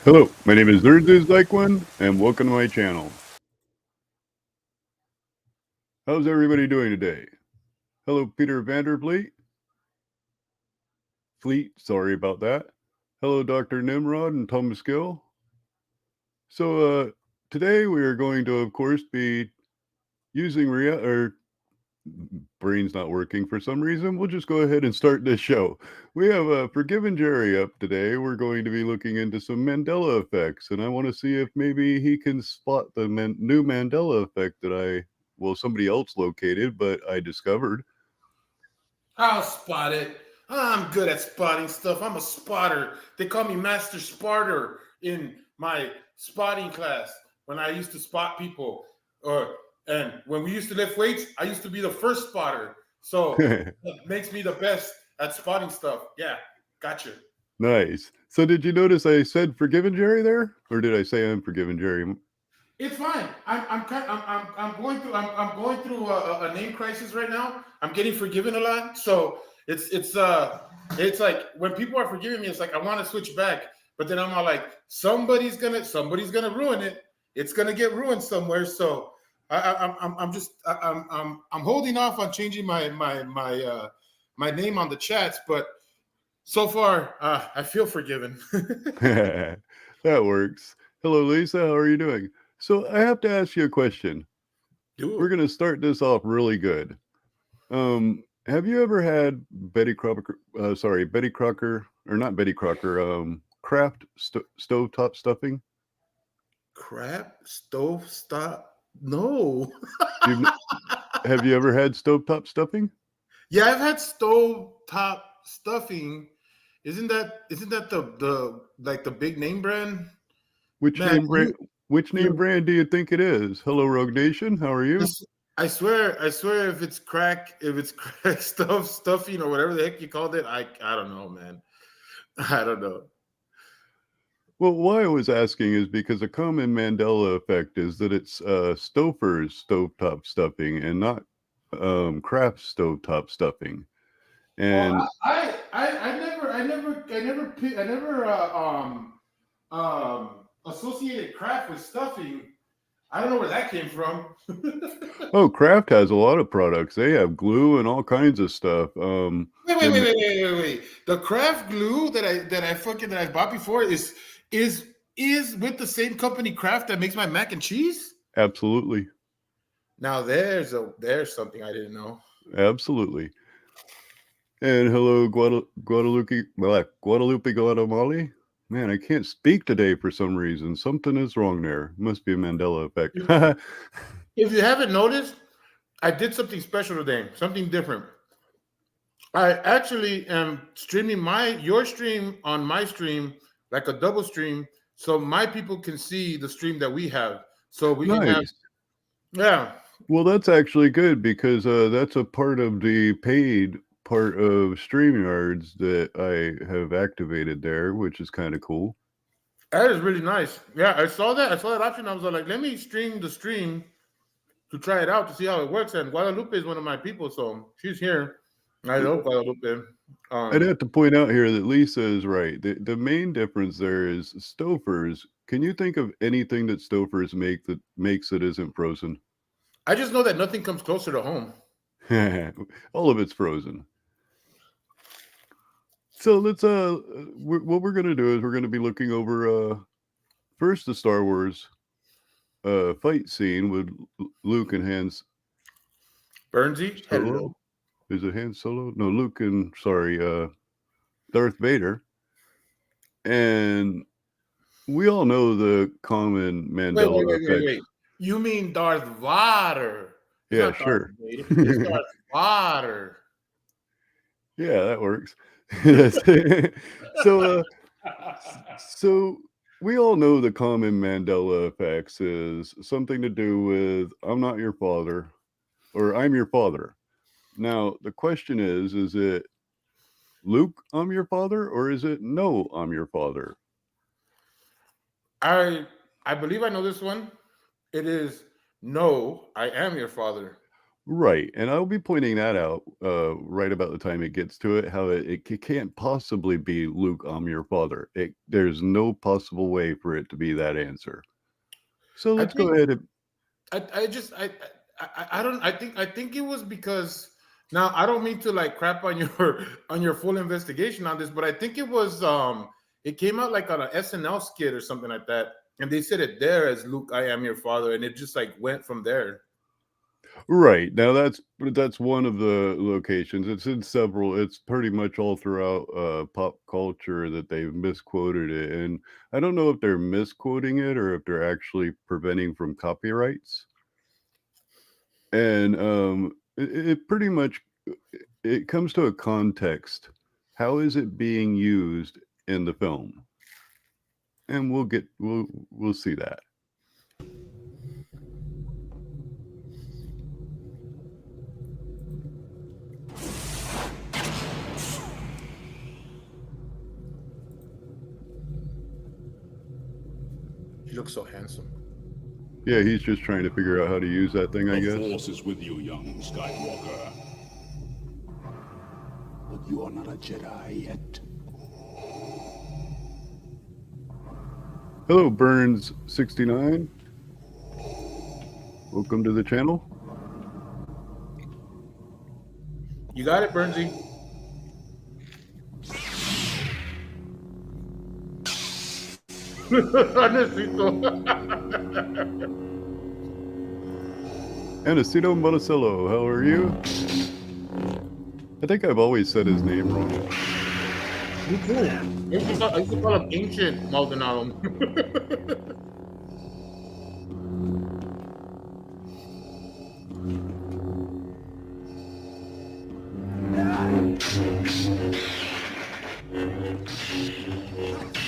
Hello, my name is wrngler, and welcome to my channel. How's everybody doing today? Hello, Peter Vandervliet. Sorry about that. Hello, Dr. Nimrod and Thomas Gill. So today we are going to, of course, be using brain's not working for some reason. We'll just go ahead and start this show. We have Forgiven Jerry up today. We're going to be looking into some Mandela effects, and I want to see if maybe he can spot the new Mandela effect that somebody else located, but I discovered. I'll spot it. I'm good at spotting stuff. I'm a spotter. They call me Master Spotter in my spotting class when I used to spot people. And when we used to lift weights, I used to be the first spotter. So it makes me the best at spotting stuff. Yeah, gotcha. Nice. So did you notice I said Forgiven Jerry there? Or did I say Unforgiven Jerry? It's fine. I'm going through a name crisis right now. I'm getting forgiven a lot, so it's like when people are forgiving me, it's like I want to switch back, but then I'm all like, somebody's gonna ruin it. It's gonna get ruined somewhere. So I'm holding off on changing my name on the chats, but so far I feel forgiven. That works. Hello, Lisa. How are you doing? So I have to ask you a question. We're going to start this off really good. Have you ever had Betty Crocker, or not Betty Crocker, Kraft stovetop stuffing? Crap, stove stop. No. Have you ever had stovetop stuffing? Yeah, I've had stove top stuffing. Isn't that the like the big name brand? Which Man, name brand? Which name brand do you think it is? Hello, Rogue Nation. How are you? I swear, if it's crack stuffing or whatever the heck you called it, I don't know, man. I don't know. Well, why I was asking is because a common Mandela effect is that it's Stouffer's stovetop stuffing and not Kraft stovetop stuffing. And Well, I never associated Kraft with stuffing. I don't know where that came from. oh, Kraft has a lot of products. They have glue and all kinds of stuff. Wait. The Kraft glue that I bought before is with the same company Kraft that makes my mac and cheese. Absolutely. Now there's something I didn't know. Absolutely. And hello, Guadalupe, Guatemala. Man, I can't speak today for some reason. Something is wrong there. Must be a Mandela effect. If you haven't noticed, I did something special today, something different. I actually am streaming your stream on my stream, like a double stream, so my people can see the stream that we have. So we can have, yeah. Well, that's actually good because that's a part of the paid part of StreamYards that I have activated there, which is kind of cool. That is really nice. Yeah, I saw that option. I was like, let me stream the stream to try it out to see how it works. And Guadalupe is one of my people, so she's here. I love Guadalupe. I'd have to point out here that Lisa is right. The main difference there is Stouffer's. Can you think of anything that Stouffer's make that makes it isn't frozen? I just know that nothing comes closer to home. All of it's frozen. So let's what we're gonna do is we're gonna be looking over first the Star Wars fight scene with Luke and Han's Bernsey, hello. Is it Han Solo? No, Luke and Darth Vader. And we all know the common Mandela effect. Wait. You mean Darth Vader? It's yeah, sure. It's Darth Vader. Yeah, that works. So we all know the common Mandela effects is something to do with I'm not your father or I'm your father. Now, the question is it Luke, I'm your father, or is it no, I'm your father? I believe I know this one. It is no, I am your father. Right, and I'll be pointing that out, right about the time it gets to it, how it can't possibly be, "Luke, I'm your father." There's no possible way for it to be that answer. So I let's go think ahead and I just I don't I think it was because now I don't mean to like crap on your on your full investigation on this, but I think it was it came out like on an SNL skit or something like that, and they said it there as Luke, I am your father, and it just like went from there. Right, now that's one of the locations. It's in several. It's pretty much all throughout, pop culture that they've misquoted it, and I don't know if they're misquoting it or if they're actually preventing from copyrights. And, it pretty much it comes to a context. How is it being used in the film? And we'll see that. He looks so handsome. Yeah, he's just trying to figure out how to use that thing, I The guess. Force is with you, young Skywalker. But you are not a Jedi yet. Hello, Burns69. Welcome to the channel. You got it, Bernsey. Anacito Monticello, how are you? I think I've always said his name wrong. Me too. I used to call him Ancient Maldonado.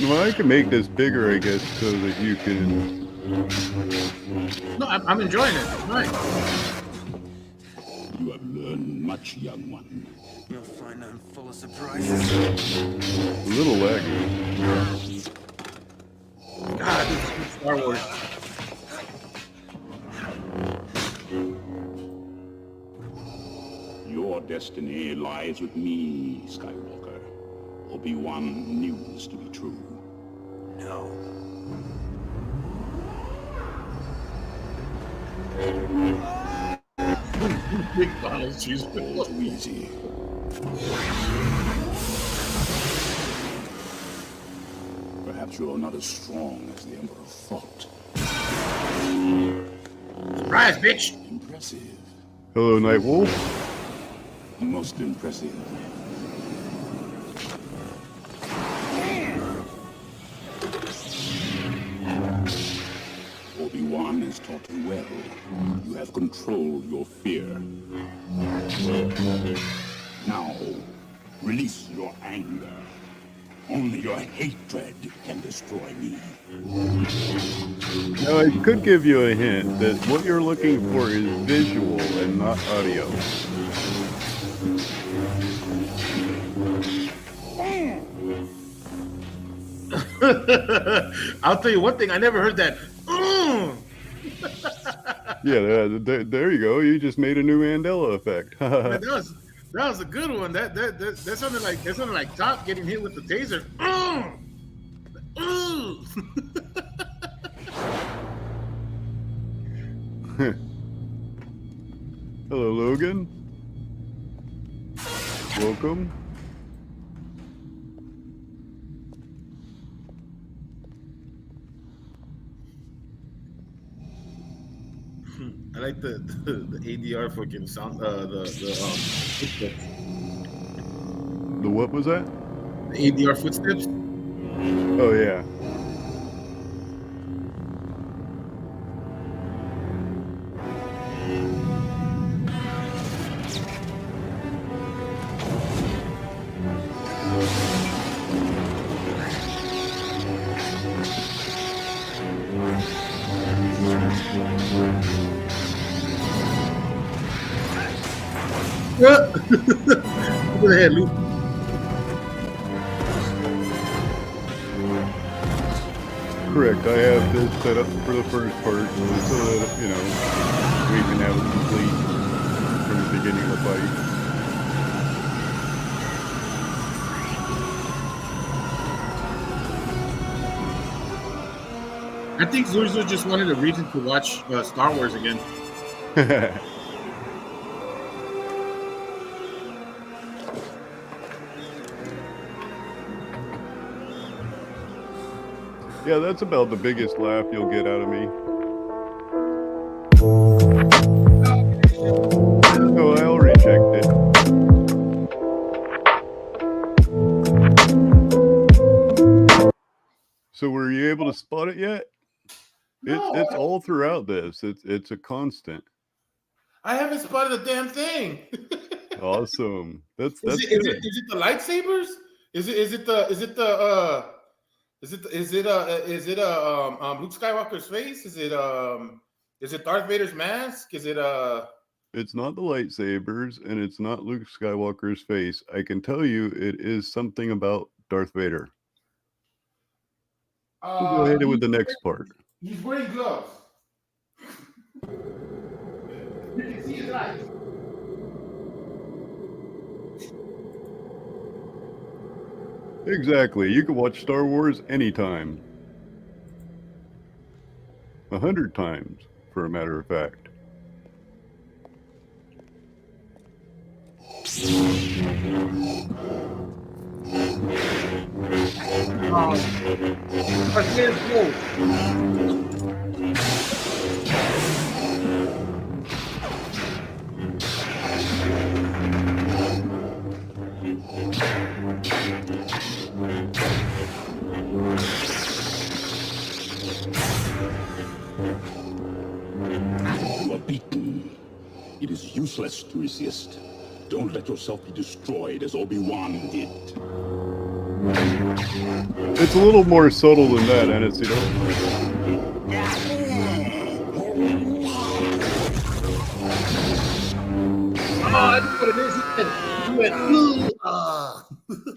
Well, I can make this bigger, I guess, so that you can... No, I'm enjoying it. It's nice. You have learned much, young one. You'll find I'm full of surprises. A little laggy. God, this is Star Wars. Your destiny lies with me, Skywalker. Obi-Wan knew this to be true. No. McDonald's cheese. All too easy. Perhaps you're not as strong as the Emperor thought. Surprise, bitch. Impressive. Hello, Nightwolf. Most impressive. Obi-Wan has taught you well. You have controlled your fear. Now, release your anger. Only your hatred can destroy me. Now, I could give you a hint that what you're looking for is visual and not audio. I'll tell you one thing. I never heard that. Yeah, there you go. You just made a new Mandela effect. Man, that was a good one. That sounded like Top getting hit with the taser. Hello, Logan. Welcome. I like the ADR fucking sound. Footsteps. The what was that? The ADR footsteps. Oh, yeah. Go ahead, Luke. Correct. I have this set up for the first part so that, we can have it complete. beginning of the fight. I think Zuzu just wanted a reason to watch Star Wars again. Yeah, that's about the biggest laugh you'll get out of me. No, I already checked it. So were you able to spot it yet? No, It's all throughout this. It's a constant. I haven't spotted a damn thing. Awesome. That's Is good. it the lightsabers? Is it Luke Skywalker's face? Is it Darth Vader's mask? Is it It's not the lightsabers, and it's not Luke Skywalker's face. I can tell you it is something about Darth Vader. We'll go ahead with the next part. He's wearing gloves. You can see his eyes. Exactly. You can watch Star Wars anytime. 100 times, for a matter of fact. You are beaten. It is useless to resist. Don't let yourself be destroyed as Obi-Wan did. It's a little more subtle than that, Anacito.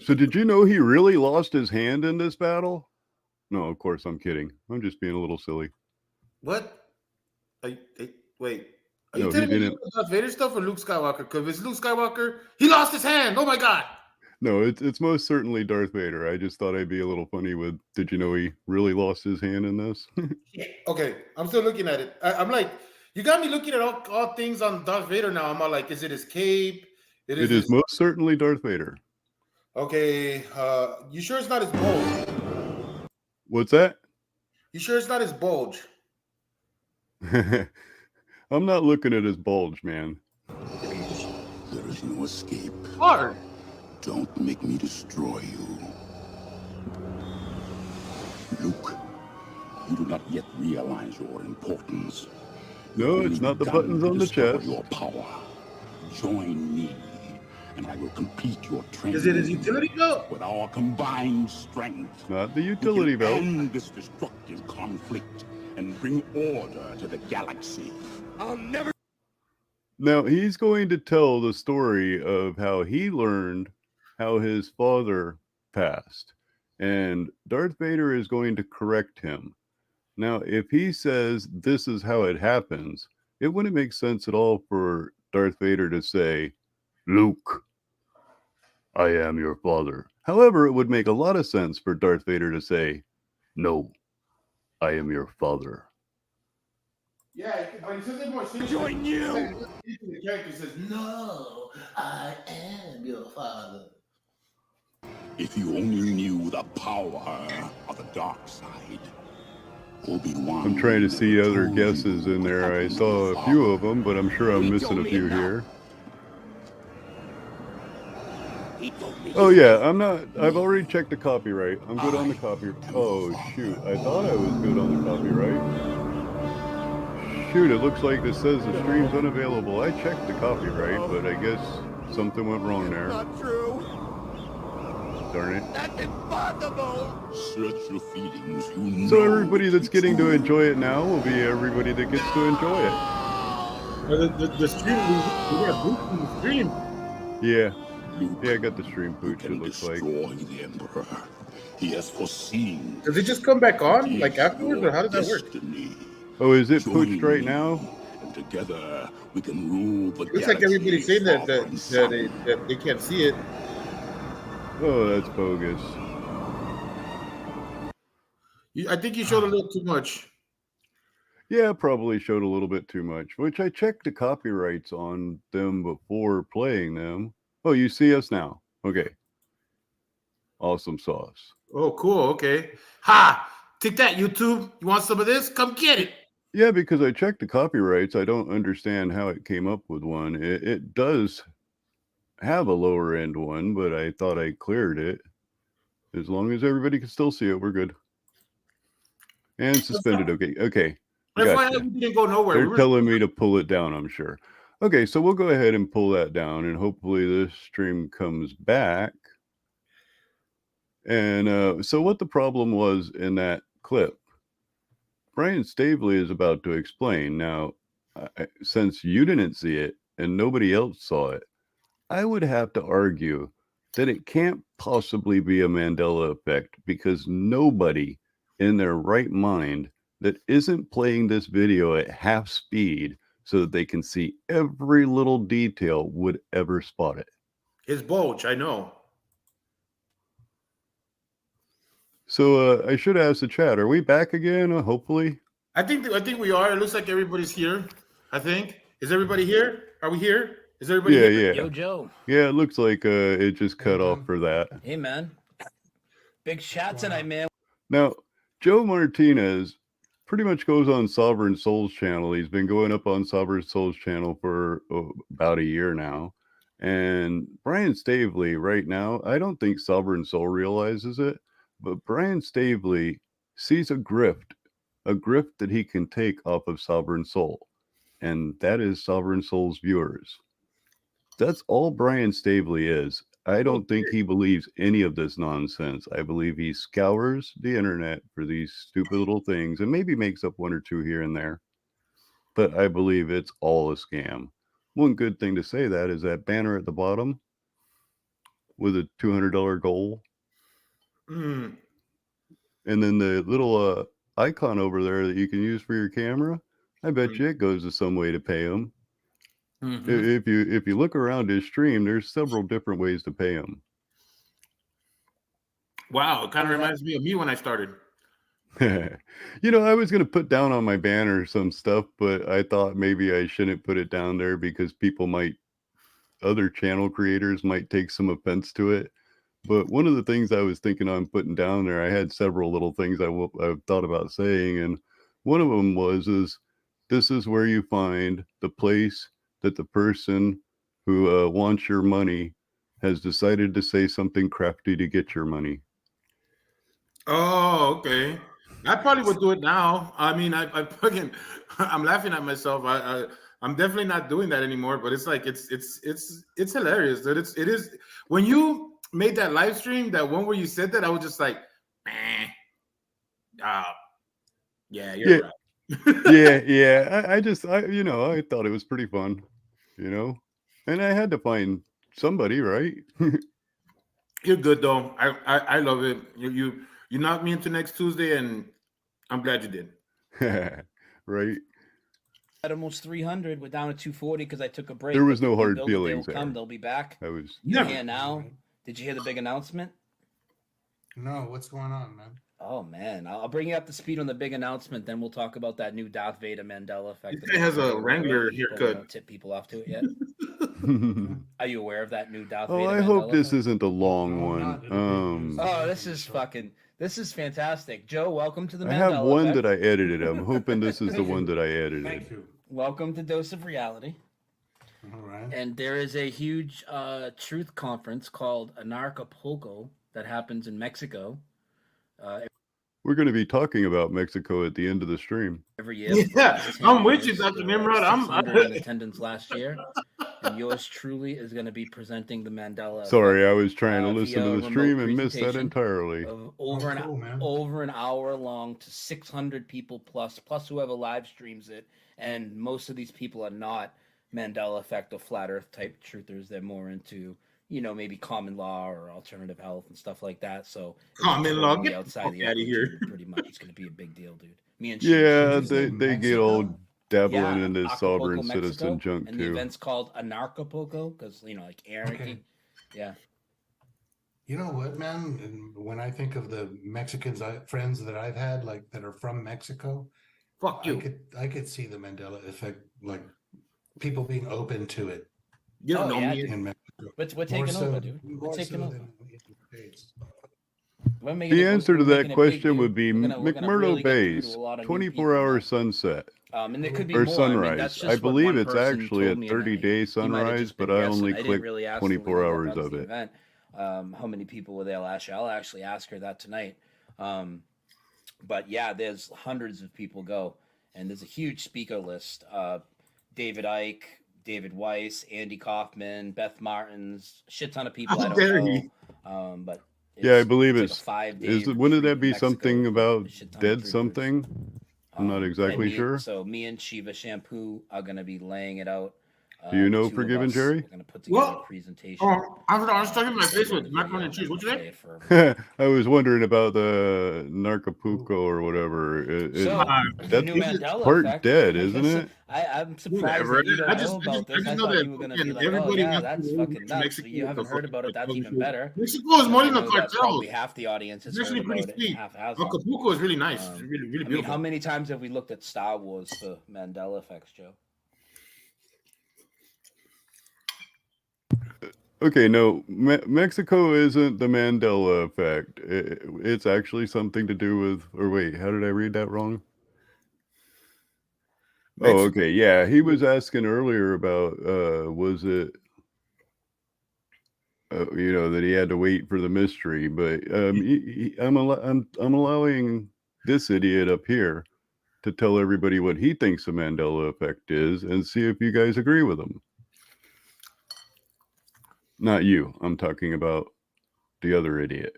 So did you know he really lost his hand in this battle? No, of course, I'm kidding. I'm just being a little silly. What? Wait. Are No, you he telling me didn't. Darth Vader stuff or Luke Skywalker? Because if it's Luke Skywalker, he lost his hand. Oh my God. No, it's most certainly Darth Vader. I just thought I'd be a little funny with, did you know he really lost his hand in this? Okay, I'm still looking at it. I'm like, you got me looking at all things on Darth Vader now. I'm all like, is it his cape? It is most certainly Darth Vader. Okay, you sure it's not his bulge? What's that? You sure it's not his bulge? I'm not looking at his bulge, man. There is no escape. Hard. Don't make me destroy you. Luke, you do not yet realize your importance. No, it's not the buttons on the chest. Your power. Join me, and I will complete your training. Is it his utility belt? With our combined strength. Not the utility belt. End this destructive conflict and bring order to the galaxy. I'll never. Now, he's going to tell the story of how he learned how his father passed. And Darth Vader is going to correct him. Now, if he says this is how it happens, it wouldn't make sense at all for Darth Vader to say, Luke, I am your father. However, it would make a lot of sense for Darth Vader to say, no, I am your father. Yeah, but he says it more serious. Join you. The character says, "No, I am your father." If you only knew the power of the dark side. Obi-Wan. I'm trying to see other guesses in there. I saw a few of them, but I'm sure I'm missing a few here. Oh yeah, I've already checked the copyright. I'm good on the copyright. Oh shoot, I thought I was good on the copyright. Shoot, it looks like this says the stream's unavailable. I checked the copyright, but I guess something went wrong there. Not true. Darn it. That's impossible. Search your feelings. You know So everybody that's getting to enjoy it now will be everybody that gets to enjoy it. The stream, we got boost in the stream. Yeah. Luke, Yeah, I got the stream you pooch, it can looks like. destroy the Emperor. He has foreseen. Does it just come back on, like afterwards, or how does that work? Destiny. Oh, is it Join pooched right me, now? And together, we can rule the Looks like everybody's saying that they can't see it. Oh, that's bogus. I think you showed a little too much. Yeah, probably showed a little bit too much, which I checked the copyrights on them before playing them. Oh, you see us now. Okay. Awesome sauce. Oh, cool. Okay. Ha! Take that, YouTube. You want some of this? Come get it. Yeah, because I checked the copyrights. I don't understand how it came up with one. It does have a lower end one, but I thought I cleared it. As long as everybody can still see it, we're good. And suspended. Okay. That's why Gotcha. we didn't go nowhere. They're telling me to pull it down, I'm sure. Okay, so we'll go ahead and pull that down, and hopefully this stream comes back. And so what the problem was in that clip, Brian Stavely is about to explain. Now, since you didn't see it and nobody else saw it, I would have to argue that it can't possibly be a Mandela effect, because nobody in their right mind that isn't playing this video at half speed so that they can see every little detail would ever spot it. His bulge, I know. So I should ask the chat, are we back again? Hopefully. I think we are. It looks like everybody's here. I think. Is everybody here? Are we here? Is everybody here? Yeah. Yo, Joe. Yeah, it looks like it just cut off for that. Hey, man. Big shot tonight, man. Now, Joe Martinez pretty much goes on Sovereign Souls channel. He's been going up on Sovereign Souls channel for about a year now. And Brian Stavely right now, I don't think Sovereign Soul realizes it, but Brian Stavely sees a grift that he can take off of Sovereign Soul. And that is Sovereign Soul's viewers. That's all Brian Stavely is. I don't think he believes any of this nonsense. I believe he scours the internet for these stupid little things and maybe makes up one or two here and there. But I believe it's all a scam. One good thing to say that is that banner at the bottom with a $200 goal. And then the little icon over there that you can use for your camera, I bet you it goes to some way to pay him. If you look around his stream, there's several different ways to pay him. Wow, it kind of reminds me of me when I started. You know, I was going to put down on my banner some stuff, but I thought maybe I shouldn't put it down there because other channel creators might take some offense to it. But one of the things I was thinking on putting down there, I had several little things I thought about saying, and one of them is this is where you find the place that the person who wants your money has decided to say something crafty to get your money. Oh, okay. I probably would do it now. I mean, I'm laughing at myself. I'm definitely not doing that anymore. But it's like it's hilarious. That it is when you made that live stream, that one where you said that, I was just like, yeah, you're right. Yeah. I thought it was pretty fun, and I had to find somebody, right? You're good though. I love it. You knocked me into next Tuesday, and I'm glad you did. Right. At almost 300, we're down to 240 because I took a break. There was no hard feelings there. They'll be back. You're here now. Did you hear the big announcement? No, what's going on, man? Oh man, I'll bring you up to speed on the big announcement. Then we'll talk about that new Darth Vader Mandela effect. This guy has a Wrangler haircut. Don't tip people off to it yet. Are you aware of that new Darth Oh, Vader? I hope this isn't a long one. This is fantastic. Joe, welcome to the Mandela I have one effect. that I edited. I'm hoping this is the one that I edited. Thank you. Welcome to Dose of Reality. All right. And there is a huge truth conference called Anarchapulco that happens in Mexico. We're going to be talking about Mexico at the end of the stream. Every year. Yeah, I'm with you, Dr. Nimrod. I'm in attendance last year. And yours truly is going to be presenting the Mandela. Sorry, I was trying to listen to the stream and missed that presentation entirely. of over an hour long to 600 people plus whoever live streams it. And most of these people are not Mandela effect or flat earth type truthers. They're more into, maybe common law or alternative health and stuff like that. So common law, get outside the out of here. Pretty much, it's going to be a big deal, dude. Me and Yeah, they get all dabbling in this Acapulco, sovereign Mexico, citizen junk and the too. event's called Anarchapulco because like anarchy. Okay. Yeah. You know what, man? And when I think of the Mexicans, friends that I've had, like that are from Mexico, Fuck you. I could see the Mandela effect, like people being open to it You don't know me. Dude. in Mexico. We're taking over, dude. More We're taking so over. than in the States. The answer to that question would be we're McMurdo gonna really get through to Base, a lot of new 24-hour people, sunset and there could be or more. sunrise. I mean, that's just I what believe one it's person actually a told me, and 30-day he might have sunrise, just but been I guessing. only didn't clicked really ask the 24 lady that hours runs of the it. event, how many people were there last year. I'll actually ask her that tonight. But yeah, there's hundreds of people go, and there's a huge speaker list. David Icke, David Weiss, Andy Kaufman, Beth Martins, shit ton of people. How I dare don't know. he? But Yeah, I believe like it's. a 5-day. Is it, wouldn't that retreat be in Mexico something with about a shit ton of dead troopers. something? I'm not exactly sure. So me and Shiva Shampoo are gonna be laying it out. Do you know the two of Forgiven us, Jerry? We're gonna put together a What? presentation. I was talking my face Send with a macaroni and video, cheese. What's your play name? it for everybody. I was wondering about the Narcapulco or whatever. So the new This is Mandela part effect. dead, I isn't guess it? I'm surprised Whatever. that you don't know about this. I I know thought that you were gonna be fucking like, oh everybody yeah, wants that's to fucking to nuts. Mexico But you with the haven't heard fucking about it. That's even cartels. better. Mexico is more I than the know that cartels. probably half the audience has It's actually heard pretty about it, and sweet. half hasn't. Acapulco is really nice. It's really, really I mean, beautiful. how many times have we looked at Star Wars for Mandela effects, Joe? Okay, no, Mexico isn't the Mandela effect. It's actually something to do with. Or wait, how did I read that wrong? Oh, okay, yeah. He was asking earlier about was it that he had to wait for the mystery, but I'm allowing this idiot up here to tell everybody what he thinks the Mandela effect is and see if you guys agree with him. Not you. I'm talking about the other idiot.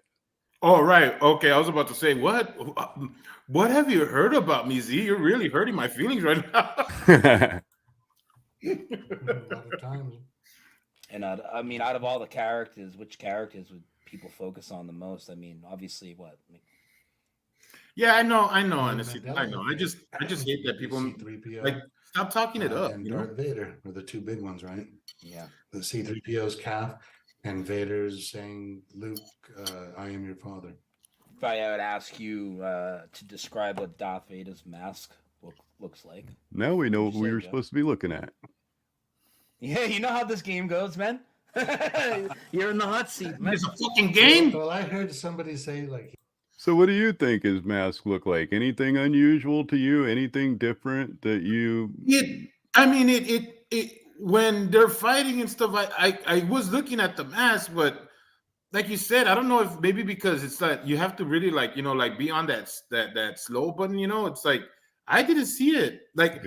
Oh, right. Okay. I was about to say, what have you heard about me, Z? You're really hurting my feelings right now. A lot of times. And I mean, out of all the characters, which characters would people focus on the most? I mean, obviously, what? Yeah, I know, The honestly. I know. I just hate that people C-3PO, like stop talking it up. and You know? Darth Vader are the two big ones, right? Yeah. The C-3PO's calf and Vader's saying, "Luke, I am your father." If I would ask you to describe what Darth Vader's mask looks like. Now we know what we were Joe? supposed to be looking at. Yeah, you know how this game goes, man. You're in the hot seat, man. It's a fucking game. Well, I heard somebody say like, So what do you think his mask look like? Anything unusual to you? Anything different that you It when they're fighting and stuff, I was looking at the mask, but like you said, I don't know if maybe because it's like you have to really like be on that slow button, it's like I didn't see it. Like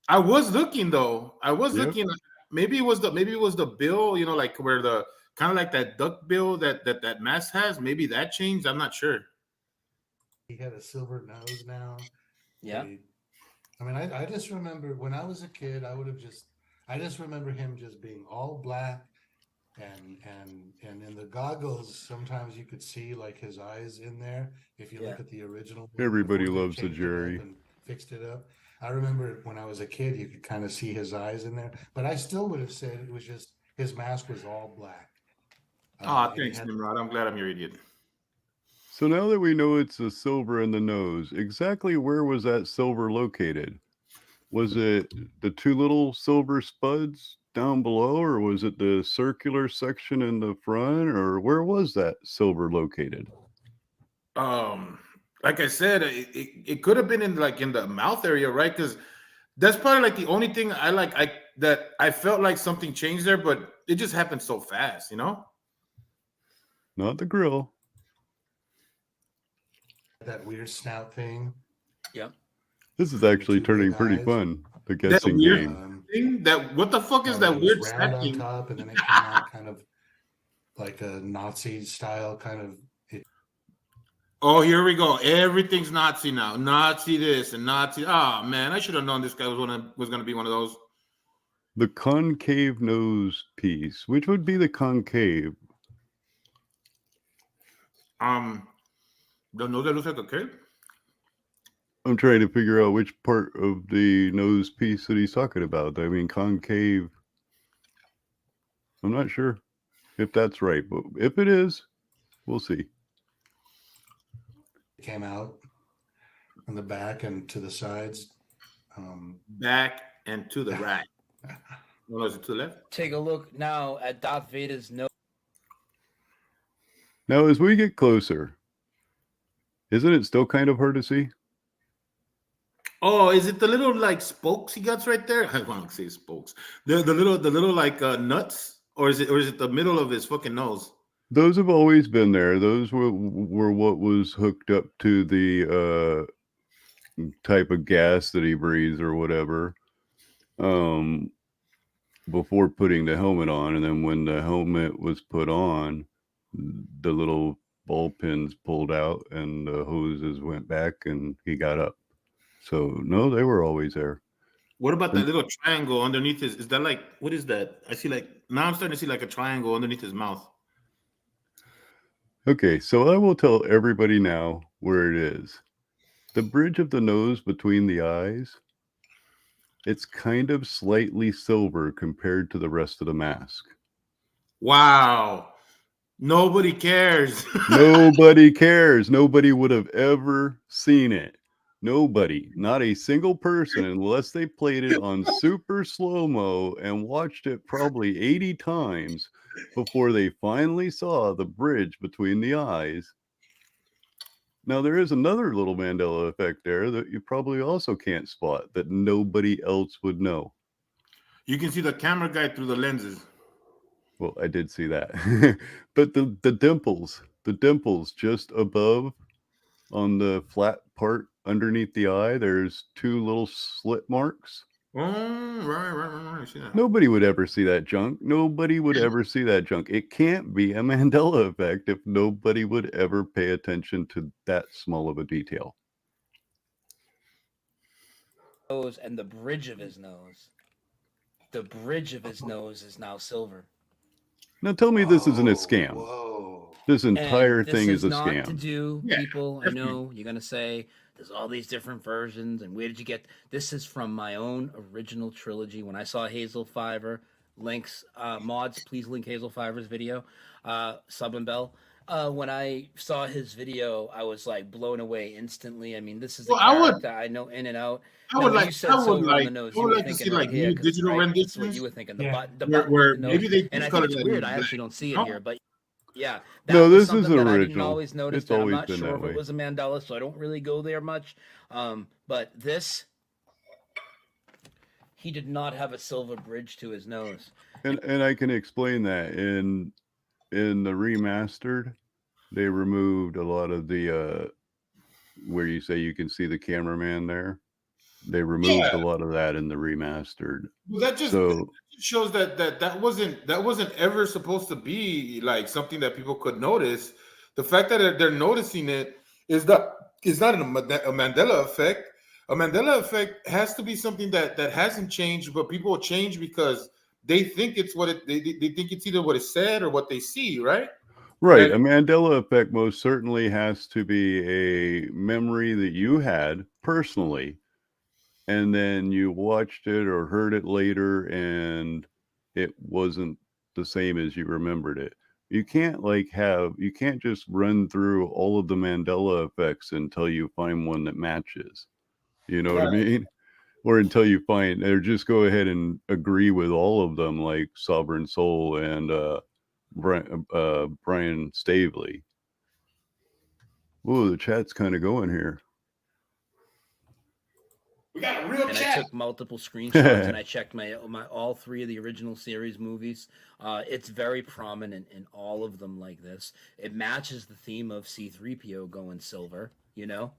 I was looking though. I was looking. Maybe it was the bill, like where the kind of like that duck bill that mask has. Maybe that changed. I'm not sure. he had a silver nose now. Yeah. I mean, I just remember when I was a kid, I just remember him just being all black, and in the goggles, sometimes you could see like his eyes in there. If you look at the original, Everybody before they loves the changed it up Jerry. and fixed it up. I remember when I was a kid, you could kind of see his eyes in there, but I still would have said it was just his mask was all black. Thanks, Nimrod. I'm glad I'm your idiot. So now that we know it's a silver in the nose, exactly where was that silver located? Was it the two little silver spuds down below, or was it the circular section in the front, or where was that silver located? Like I said, it could have been in the mouth area, right? Because that's probably like the only thing that I felt like something changed there, but it just happened so fast, Not the grill. That weird snout thing. Yep. This is actually two turning big pretty eyes. fun. The That guessing weird game. thing. What the fuck is It that was weird round on thing? top, and then it came out kind of like a Nazi style kind of. Oh, here we go. Everything's Nazi now. Nazi this and Nazi. Oh man, I should have known this guy was going to be one of those. The concave nose piece. Which would be the concave? The nose that looks like a kid. I'm trying to figure out which part of the nose piece that he's talking about. I mean, concave. I'm not sure if that's right, but if it is, we'll see. Came out in the back and to the sides. Back and to the right. What was it to the left? Take a look now at Darth Vader's nose. Now, as we get closer, isn't it still kind of hard to see? Oh, is it the little like spokes he got right there? I want to say spokes. The little like nuts, or is it the middle of his fucking nose? Those have always been there. Those were what was hooked up to the type of gas that he breathes or whatever. Before putting the helmet on, and then when the helmet was put on, the little ball pins pulled out and the hoses went back and he got up. So no, they were always there. What about that little triangle underneath his? Is that like, what is that? I see like, now I'm starting to see like a triangle underneath his mouth. Okay, so I will tell everybody now where it is. The bridge of the nose between the eyes, it's kind of slightly silver compared to the rest of the mask. Wow. Nobody cares. Nobody cares. Nobody would have ever seen it. Nobody, not a single person, unless they played it on super slow-mo and watched it probably 80 times before they finally saw the bridge between the eyes. Now, there is another little Mandela effect there that you probably also can't spot that nobody else would know. You can see the camera guy through the lenses. Well, I did see that. But the dimples just above on the flat part underneath the eye, there's two little slit marks. Oh, right. I see that. Nobody would ever see that junk. Nobody would ever see that junk. It can't be a Mandela effect if nobody would ever pay attention to that small of a detail. And the bridge of his nose. The bridge of his nose is now silver. Now tell me this isn't a scam. Whoa. This entire this thing is a not scam. To do, Yeah, people, I know you're gonna say there's all these different versions, and where did you get this? Is from my own original trilogy. When I saw Hazel Fiver, links, mods, please link Hazel Fiver's video, Sub and Bell. When I saw his video, I was like blown away instantly. I mean, this is a character I know in and out. I would like you said silver on the nose. You were to see thinking like new digital renditions. That's what you were thinking. Yeah. Where maybe they and I discolored think it's that weird. in, I but- actually don't see it No. here, but yeah, No, was this is something that I didn't original. always notice. It's I'm always not been sure that if way. it was a Mandela, so I don't really go there much. But this, he did not have a silver bridge to his nose. And I can explain that in the remastered, they removed a lot of the where you say you can see the cameraman there. They removed a lot of that in the remastered. Well, that just shows that wasn't ever supposed to be like something that people could notice. The fact that they're noticing it is not a Mandela effect. A Mandela effect has to be something that hasn't changed, but people change because they think it's they think it's either what it said or what they see, right? Right. And- A Mandela effect most certainly has to be a memory that you had personally, and then you watched it or heard it later and it wasn't the same as you remembered it. You can't you can't just run through all of the Mandela effects until you find one that matches. You know what I mean? Or until you find, or just go ahead and agree with all of them, like Sovereign Soul and Brian Stavely. Whoa, the chat's kind of going here. We got a real and chat. I took multiple screenshots and I checked my all three of the original series movies. It's very prominent in all of them like this. It matches the theme of C-3PO going silver, you know?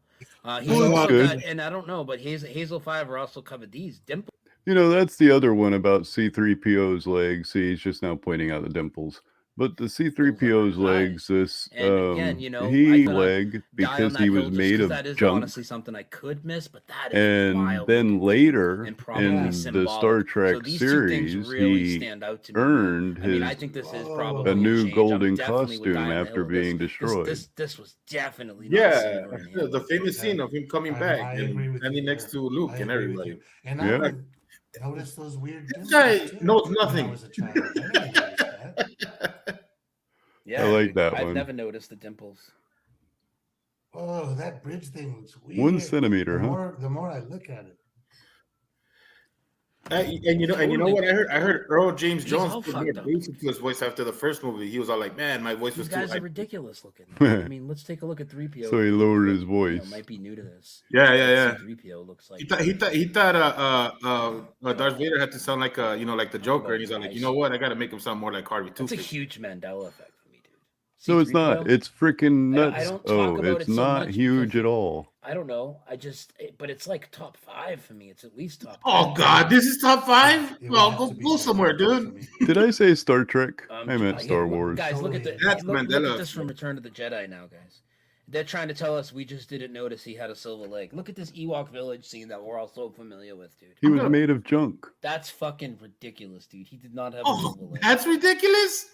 He's also got, and I don't know, but Hazel Fiver also covered these dimples. You know, that's the other one about C-3PO's legs. See, he's just now pointing out the dimples. But the C-3PO's legs, this And again, you know, I he gotta leg die on because that he hill was just made 'cause of that is junk. honestly something I could miss, but that is And wildly then convenient later and probably in the symbolic. Star So Trek these two things series, really he stand out to me. earned I mean, I his think this is Oh. probably a new change. golden I'm definitely would die costume on the after hill of this. being destroyed. This was definitely not Yeah, silver in here. the famous scene of him coming I back agree and with standing you next there. to Luke I and agree with everybody. you. And Yeah. I noticed those weird This dimples guy too knows when I nothing. was a child. I never noticed that. Yeah, like dude, that I've one. never noticed the dimples. Oh, that bridge thing looks weird. 1 centimeter, The more I look at it. And you know what I heard? I heard Earl James He's Jones all put more fucked up. bass into his voice after the first movie. He was all like, "Man, my voice These was too guys high." are ridiculous looking. I mean, let's take a look at 3PO. So he lowered his You voice. know, might be new to this. Yeah. 3PO looks like. He thought Darth Vader had to sound like like the Joker, and he's all like, "You know what? I got to make him sound more like Harvey That's a Two-Face." huge Mandela effect for me, dude. No, it's not. C-3PO? It's freaking I nuts. don't talk about It's it so not much huge because- at all. I don't know. But it's like top 5 for me. It's at least top. Oh 10. God, this is top 5. It would Well, have to be go top somewhere, 5 for dude. me. Did I say Star Trek? I yeah, meant Star look- Wars. Guys, look at the That's look Mandela at this from effect. Return of the Jedi now, guys. They're trying to tell us we just didn't notice he had a silver leg. Look at this Ewok village scene that we're all so familiar with, dude. He was made of junk. That's fucking ridiculous, dude. He did not have a Oh, silver leg. that's ridiculous.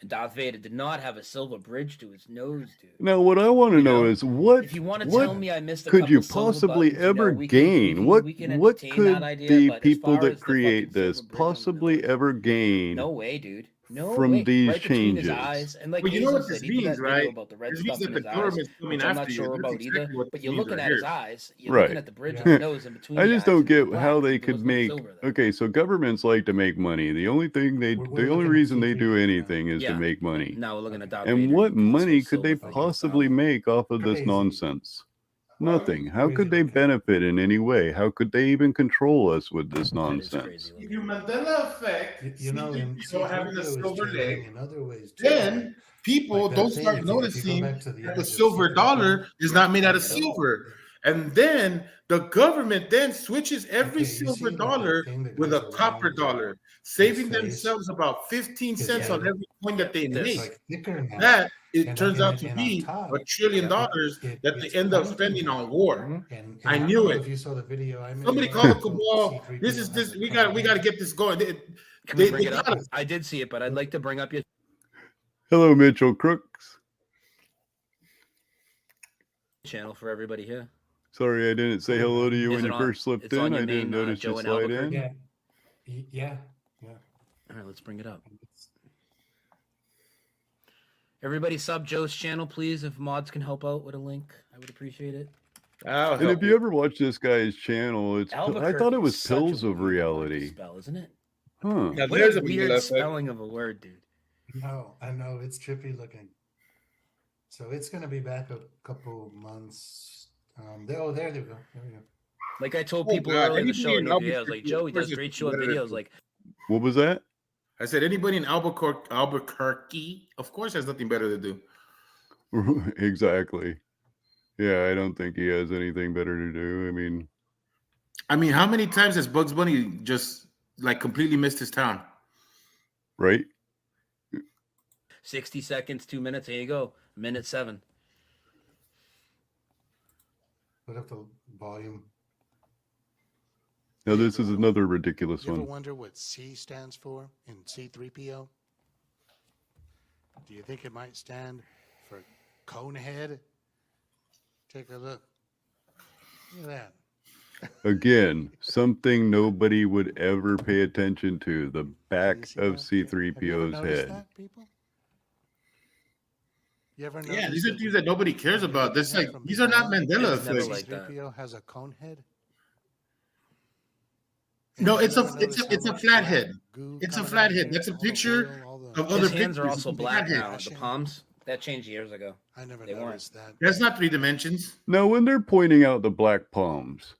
And Darth Vader did not have a silver bridge to his nose, dude. Now, what I want to know know, is what If you want to what tell me I missed a could couple you silver possibly buttons, you know, ever we can- gain? we can What entertain could that idea, the but as people far that as the create fucking this silver bridge, I'm possibly good. ever gain? No way, dude. No from way. these Right between his changes? eyes, and like Well, you know what Hazel this said, he did means, that video right? about the red This means stuff in that his the eyes, government's coming which I'm after not you. sure That's about exactly either. what But this you're means looking right at his here. eyes. You're Right. looking at the bridge of Yeah. his nose in between. I the just eyes, don't and it's get black, how dude. they There was could no make. silver there. Okay, so governments like to make money. The only thing We're the only looking at reason they C-3PO do now. anything is to Yeah. make money. Now we're looking at Darth And Vader what and his money whole could they silver thing possibly style. make off of this Crazy. nonsense? Nothing. How Crazy could they looking. benefit in any way? How could they even control us with this That is nonsense? crazy looking. Your Mandela effect. You know, and C-3PO having a C-3PO is silver changing leg. in other ways too. Then people Like that don't thing, start if you go noticing back to the that the image of silver C-3PO, dollar is not made out of I know. silver. And then the government then switches every Okay, you silver see that dollar thing that with goes a around copper his dollar, saving face, themselves about 15 his cents on head. every coin that they This. It's make. like thicker now. That it And- turns and- out to and on be top, $1 trillion Yeah. that they it's end up pointing spending now. on war. Mhm. And I don't knew know it. If you saw the video, I made Somebody where call the I told cabal. C-3PO This is has this. a We cone got to head. get this going. Can They we bring it got up? us. I did see it, but I'd like to bring up your Hello, Mitchell Crooks. channel for everybody here. Sorry, I didn't say hello to you Is when it you on- first slipped it's on in. your I didn't main, notice Joe you in slide Albuquerque? in. Yeah. All right, let's bring it up. Everybody sub Joe's channel, please. If mods can help out with a link, I would appreciate it. I'll And help if you ever watch this guy's channel, I Albuquerque thought it is was such a Pills of weird word to Reality. spell, isn't it? Huh. Now, What there's a a weird Mandela effect. spelling of a word, dude. No, I know it's trippy looking. So it's gonna be back a couple months. There they go. There we go. Like I told Oh, people God. earlier in the show, in Anybody the in video, I was like, Albuquerque, Joe, he of course does it's great short better videos. than- Like, What was that? I said anybody in Albuquerque, of course, has nothing better to do. Exactly. Yeah, I don't think he has anything better to do. I mean, how many times has Bugs Bunny just like completely missed his town? Right? 60 seconds, 2 minutes. Here you go. Minute 7. Put up the volume. Now, this is another ridiculous You ever one. wonder what C stands for in C-3PO? Do you think it might stand for Conehead? Take a look. Look at that. Again, something nobody would ever pay attention to. The Do you back see of that? Have you ever C-3PO's noticed head. that, people? You ever Yeah, notice these are that things that nobody cares when you about. look at This him like from these are not behind, Mandela It's never effects. like that. C-3PO has a cone head? No, And it's you a ever it's notice a how it's a much flat black head. goo It's a coming flat out head. here? That's a All the picture oil, all the- of His other hands are pictures. also It's a black flat head. now. The palms, that changed years ago. I never They weren't. noticed that. That's not 3 dimensions. Now, when they're pointing out the black palms,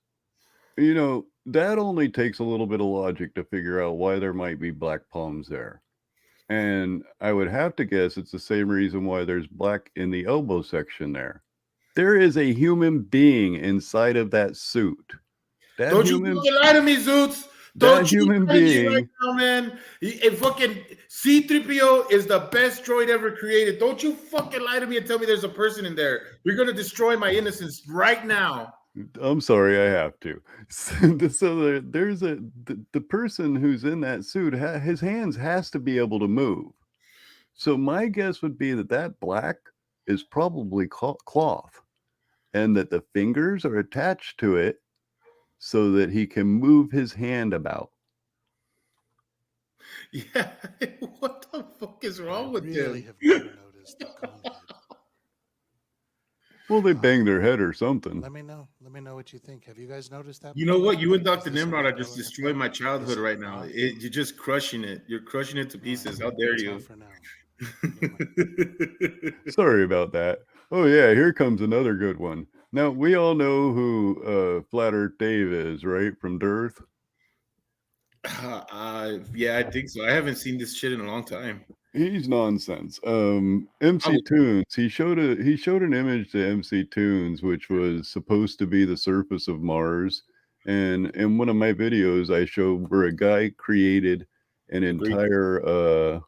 that only takes a little bit of logic to figure out why there might be black palms there. And I would have to guess it's the same reason why there's black in the elbow section there. There is a human being inside of that suit. That Don't you human fucking lie to me, Zoots. Don't you human tell me right being. now, man. Fucking C-3PO is the best droid ever created. Don't you fucking lie to me and tell me there's a person in there. You're gonna destroy my innocence right now. I'm sorry, I have to. So there's the person who's in that suit. His hands has to be able to move. So my guess would be that black is probably cloth, and that the fingers are attached to it so that he can move his hand about. Yeah, what the fuck is wrong with really him? have never noticed the cone head. Well, they bang their head or something. Let me know. Let me know what you think. Have you guys noticed that? You know what? You and Is Dr. this a Nimrod are just Mandela destroying my effect? childhood Is it right now. not? You're just crushing it. You're crushing it to pieces. How dare That's all you? for now. Sorry about that. Oh yeah, here comes another good one. Now we all know who Flat Earth Dave is, right? From Dearth. Yeah, I think so. I haven't seen this shit in a long time. He's nonsense. MC Tunes. He showed an image to MC Tunes, which was supposed to be the surface of Mars. And in one of my videos, I showed where a guy created an entire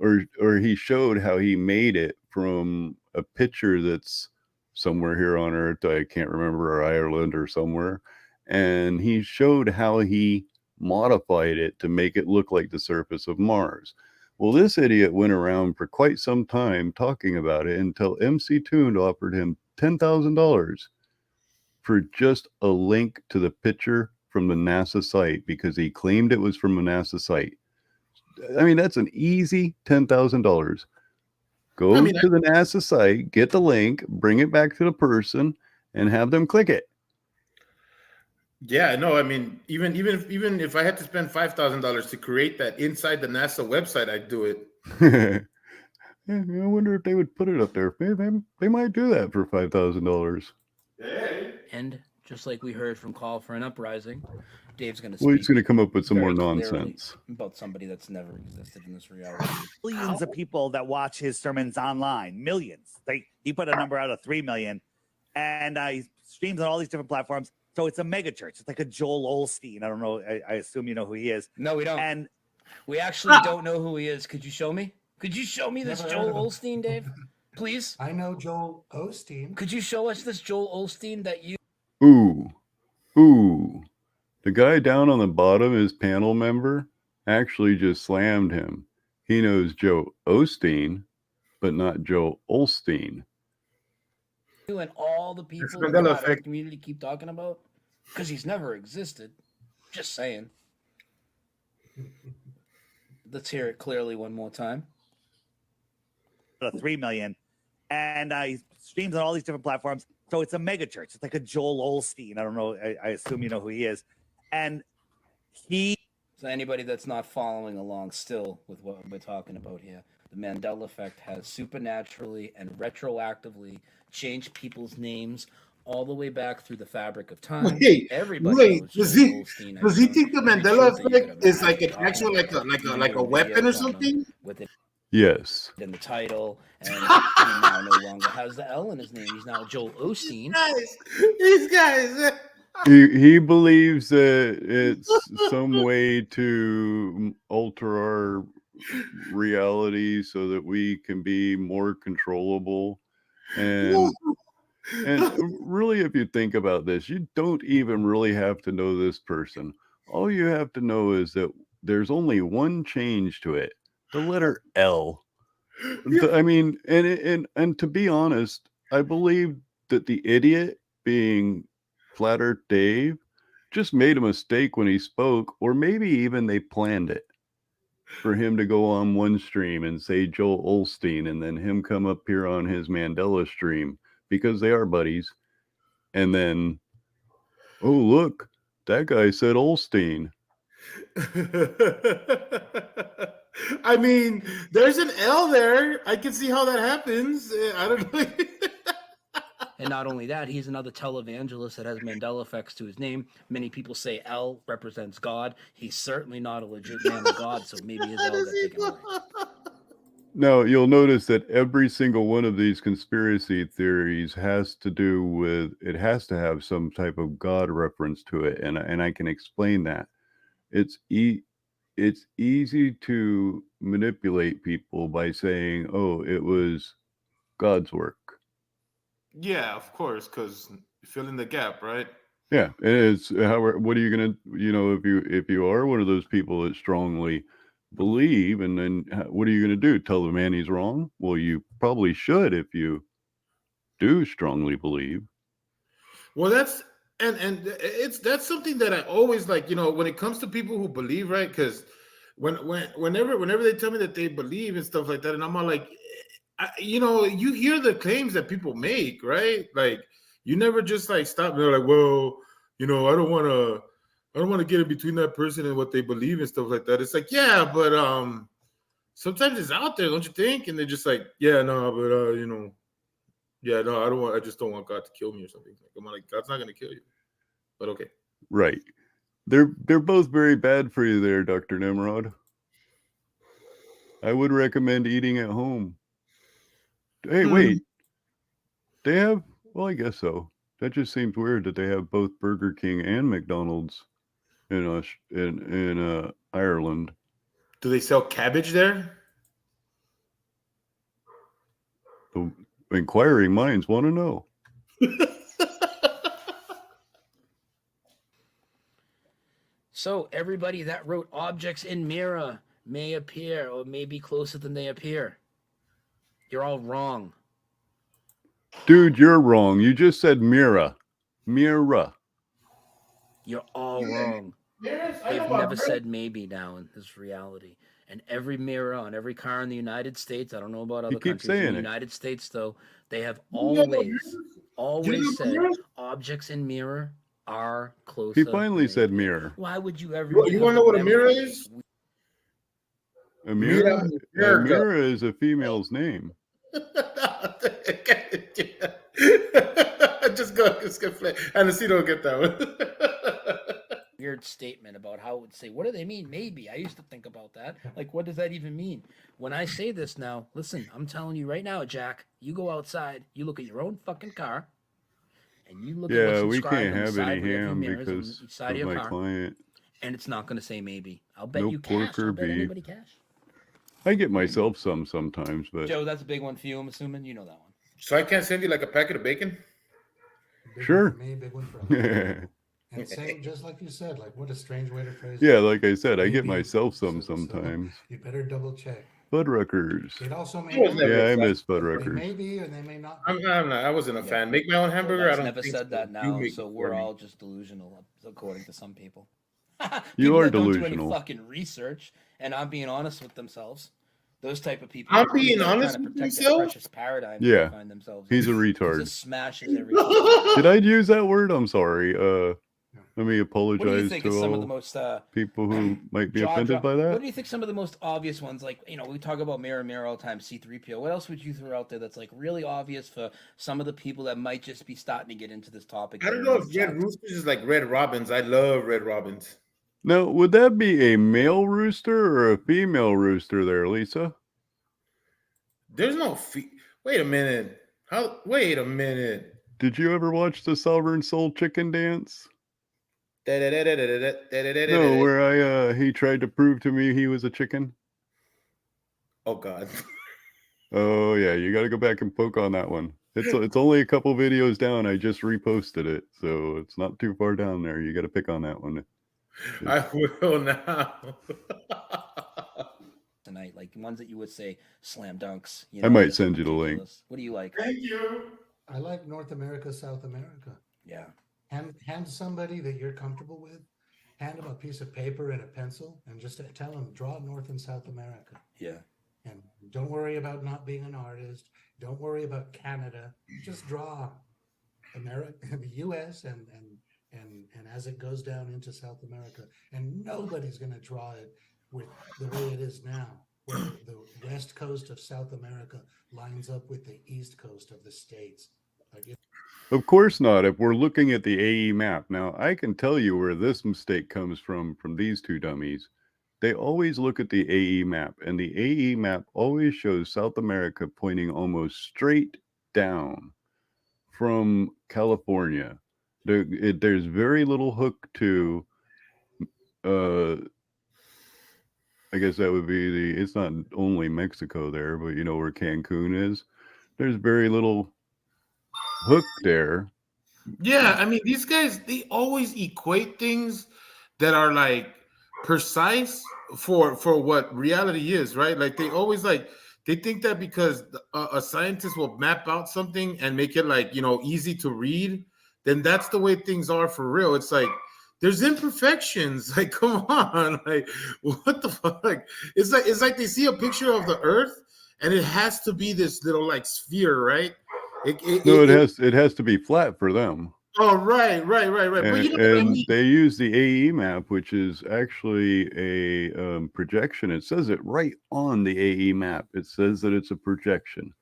or he showed how he made it from a picture that's somewhere here on Earth. I can't remember, Ireland or somewhere. And he showed how he modified it to make it look like the surface of Mars. Well, this idiot went around for quite some time talking about it until MC Tuned offered him $10,000 for just a link to the picture from the NASA site because he claimed it was from a NASA site. I mean, that's an easy $10,000. Go to the NASA site, get the link, bring it back to the person, and have them click it. Yeah, no, I mean, even if I had to spend $5,000 to create that inside the NASA website, I'd do it. I wonder if they would put it up there. They might do that for $5,000. And just like we heard from Call for an Uprising, Dave's going to Well, he's going to come up with some more very clearly nonsense about somebody that's never existed in this reality. Millions of people that watch his sermons online. Millions. He put a number out of 3 million, and he streams on all these different platforms. So it's a mega church. It's like a Joel Osteen. I don't know. I assume you know who he is. No, we don't. And we actually don't know who he is. Could you show me? Could you show me this Joel Osteen, Dave? Please? I know Joel Osteen. Could you show us this Joel Osteen that you... Ooh. The guy down on the bottom, his panel member, actually just slammed him. He knows Joe Osteen, but not Joe Olstein. You and all the people in the community keep talking about? Because he's never existed. Just saying. Let's hear it clearly one more time. 3 million, and he streams on all these different platforms. So it's a mega church. It's like a Joel Osteen. I don't know. I assume you know who he is. And so anybody that's not following along still with what we're talking about here, the Mandela effect has supernaturally and retroactively changed people's names all the way back through the fabric of time. Everybody does he think the Mandela effect is like an actual like a weapon or something? With it yes. in the title, and he now no longer has the L in his name. He's now Joel Osteen. These guys. He believes that it's some way to alter our reality so that we can be more controllable. And really, if you think about this, you don't even really have to know this person. All you have to know is that there's only one change to it, the letter L. I mean, and to be honest, I believe that the idiot being Flat Earth Dave just made a mistake when he spoke, or maybe even they planned it for him to go on one stream and say Joel Osteen, and then him come up here on his Mandela stream because they are buddies. And then, oh, look, that guy said Olstein. I mean, there's an L there. I can see how that happens. I don't know. And not only that, he's another televangelist that has Mandela effects to his name. Many people say L represents God. He's certainly not a legit man of God, so maybe his L got taken away. Now, you'll notice that every single one of these conspiracy theories has to do with, it has to have some type of God reference to it, and I can explain that. it's easy to manipulate people by saying, "Oh, it was God's work." Yeah, of course, because fill in the gap, right? Yeah, and it's what are you gonna, if you are one of those people that strongly believe, and then what are you gonna do? Tell the man he's wrong? Well, you probably should if you do strongly believe. Well, and that's something that I always like. When it comes to people who believe, right? Because whenever they tell me that they believe and stuff like that, and I'm all like, you hear the claims that people make, right? Like you never just like stop. They're like, well, I don't want to get in between that person and what they believe and stuff like that. It's like, yeah, but sometimes it's out there, don't you think? And they're just like, yeah, no, but yeah, no, I don't want. I just don't want God to kill me or something. Like, I'm like, God's not going to kill you, but okay. Right. They're both very bad for you there, Dr. Nimrod. I would recommend eating at home. Hey, wait. They have, well, I guess so. That just seems weird that they have both Burger King and McDonald's in Ireland. Do they sell cabbage there? The inquiring minds want to know. So everybody that wrote objects in mirror may appear or may be closer than they appear. You're all wrong. Dude, you're wrong. You just said mirror. Mirror. You're all wrong. They've never said maybe now in this reality. And every mirror on every car in the United States, I don't know about other countries, in the United States, though, they have always said objects in mirror are closer. He finally said mirror. Why would you ever? You want to know what a mirror is? A mirror is a female's name. Just go play. And the don't get that one. Weird statement about how it would say, what do they mean? Maybe. I used to think about that. Like, what does that even mean? When I say this now, listen, I'm telling you right now, Jack, you go outside, you look at your own fucking car, and you look at what's we inscribed can't on the have side any of every ham mirrors on because each side of of your my car, client. and it's not going to say maybe. I'll bet No you pork cash. or I'll bet beef. anybody cash. I get myself some sometimes, but Joe, that's a big one for you, I'm assuming. You know that one. So I can't send you like a packet of bacon? Big sure. One for me, big one for others. And same, just like you said, like what a strange way to phrase it. Yeah, like I said, I Maybe. get myself So sometimes. you better double check. Fuddruckers. It also may was not. never Yeah, I a miss They Fuddruckers. may be or they may not. I wasn't a fan. Make my own hamburger. Well, I don't never think said so. that You now, make so it we're for me. all just delusional, according to some people. You People are that don't do delusional. any fucking research and aren't being honest with themselves. Those type of people. I'm being trying honest to with protect their themselves? precious paradigm Yeah. they find themselves. He's a in. retard. Just smashes every. Did I use that word? I'm sorry. Let me What do you apologize think to is some of the all most people who might be jaw offended by What that. do you think some of the most obvious ones? Like, we talk about mirror all the time, C3PO. What else would you throw out there that's like really obvious for some of the people that might just be starting to get into this topic? I don't know if Red Roosters is like Red Robins. I love Red Robins. Now, would that be a male rooster or a female rooster there, Lisa? There's no Wait a minute. Wait a minute. Did you ever watch the Sovereign Soul Chicken Dance? No, where he tried to prove to me he was a chicken. Oh God. Oh yeah, you got to go back and poke on that one. It's only a couple videos down. I just reposted it, so it's not too far down there. You got to pick on that one. I will now. Tonight, like ones that you would say slam dunks. I might send you the link. What do you like? Thank you. I like North America, South America. Yeah. Hand somebody that you're comfortable with, hand them a piece of paper and a pencil, and just tell them draw North and South America. Yeah. And don't worry about not being an artist. Don't worry about Canada. Just draw America, the U.S. and as it goes down into South America. And nobody's going to draw it with the way it is now, where the west coast of South America lines up with the east coast of the States. Of course not. If we're looking at the AE map. Now, I can tell you where this mistake comes from these two dummies. They always look at the AE map, and the AE map always shows South America pointing almost straight down from California. There's very little hook to I guess that would be it's not only Mexico there, but you know where Cancun is. There's very little hook there. Yeah, I mean, these guys, they always equate things that are like precise for what reality is, right? Like they always like they think that because a scientist will map out something and make it like, easy to read, then that's the way things are for real. It's like there's imperfections. Like, come on, like what the fuck? It's like they see a picture of the Earth and it has to be this little like sphere, right? No, it has to be flat for them. Oh, right. But you know what I And mean? they use the AE map, which is actually a projection. It says it right on the AE map. It says that it's a projection.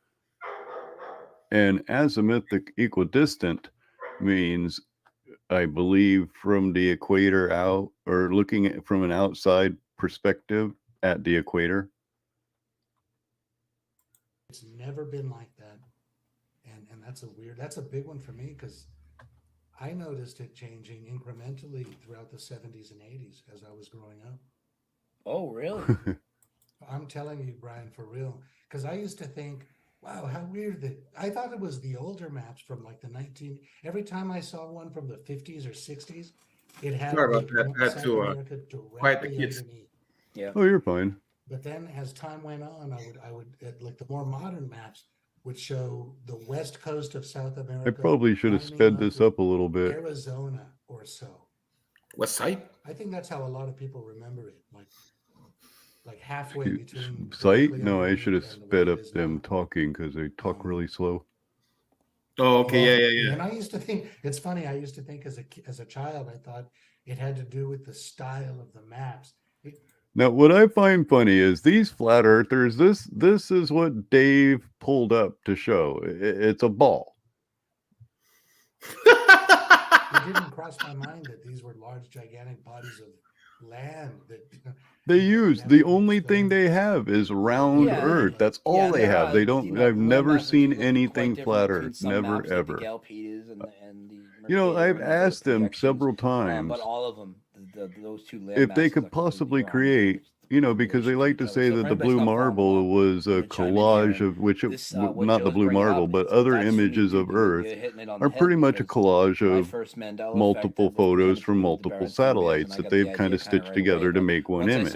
And azimuthal equidistant means, I believe, from the equator out, or looking at from an outside perspective at the equator. It's never been like that, and that's a big one for me because I noticed it changing incrementally throughout the 70s and 80s as I was growing up. Oh, really? I'm telling you, Brian, for real, because I used to think, wow, how weird that I thought it was the older maps from like every time I saw one from the 50s or 60s, it had Sorry about the that. South To America quiet the directly kids. underneath. Yeah. Oh, you're fine. But then as time went on, like the more modern maps would show the west coast of South America. I probably should have lining sped this with up a little bit. Arizona or so. West Side? I think that's how a lot of people remember it. Like halfway between Sight? directly No, I underneath should have and the way sped it up is them now. talking because they talk really slow. Oh, okay. Yeah. And I used to think it's funny. I used to think as a child, I thought it had to do with the style of the maps. Now, what I find funny is these flat earthers. This is what Dave pulled up to show. It's a ball. It didn't cross my mind that these were large, gigantic bodies of land that They use never the been only thing exposed. they have is round Yeah, Earth. That's all they there have. are, They don't. I've land never masses do seen look quite anything different flat between Earth. some Never maps, like ever. the Galapagos and the You know, Mercator I've and the asked them projections, several times but all of them, those two land if they masses could are completely possibly wrong. create, you know, because they like to say that the blue marble was a collage of which not the blue marble, but other images of Earth are pretty much a collage of multiple photos from multiple satellites that they've kind of stitched together to make one image.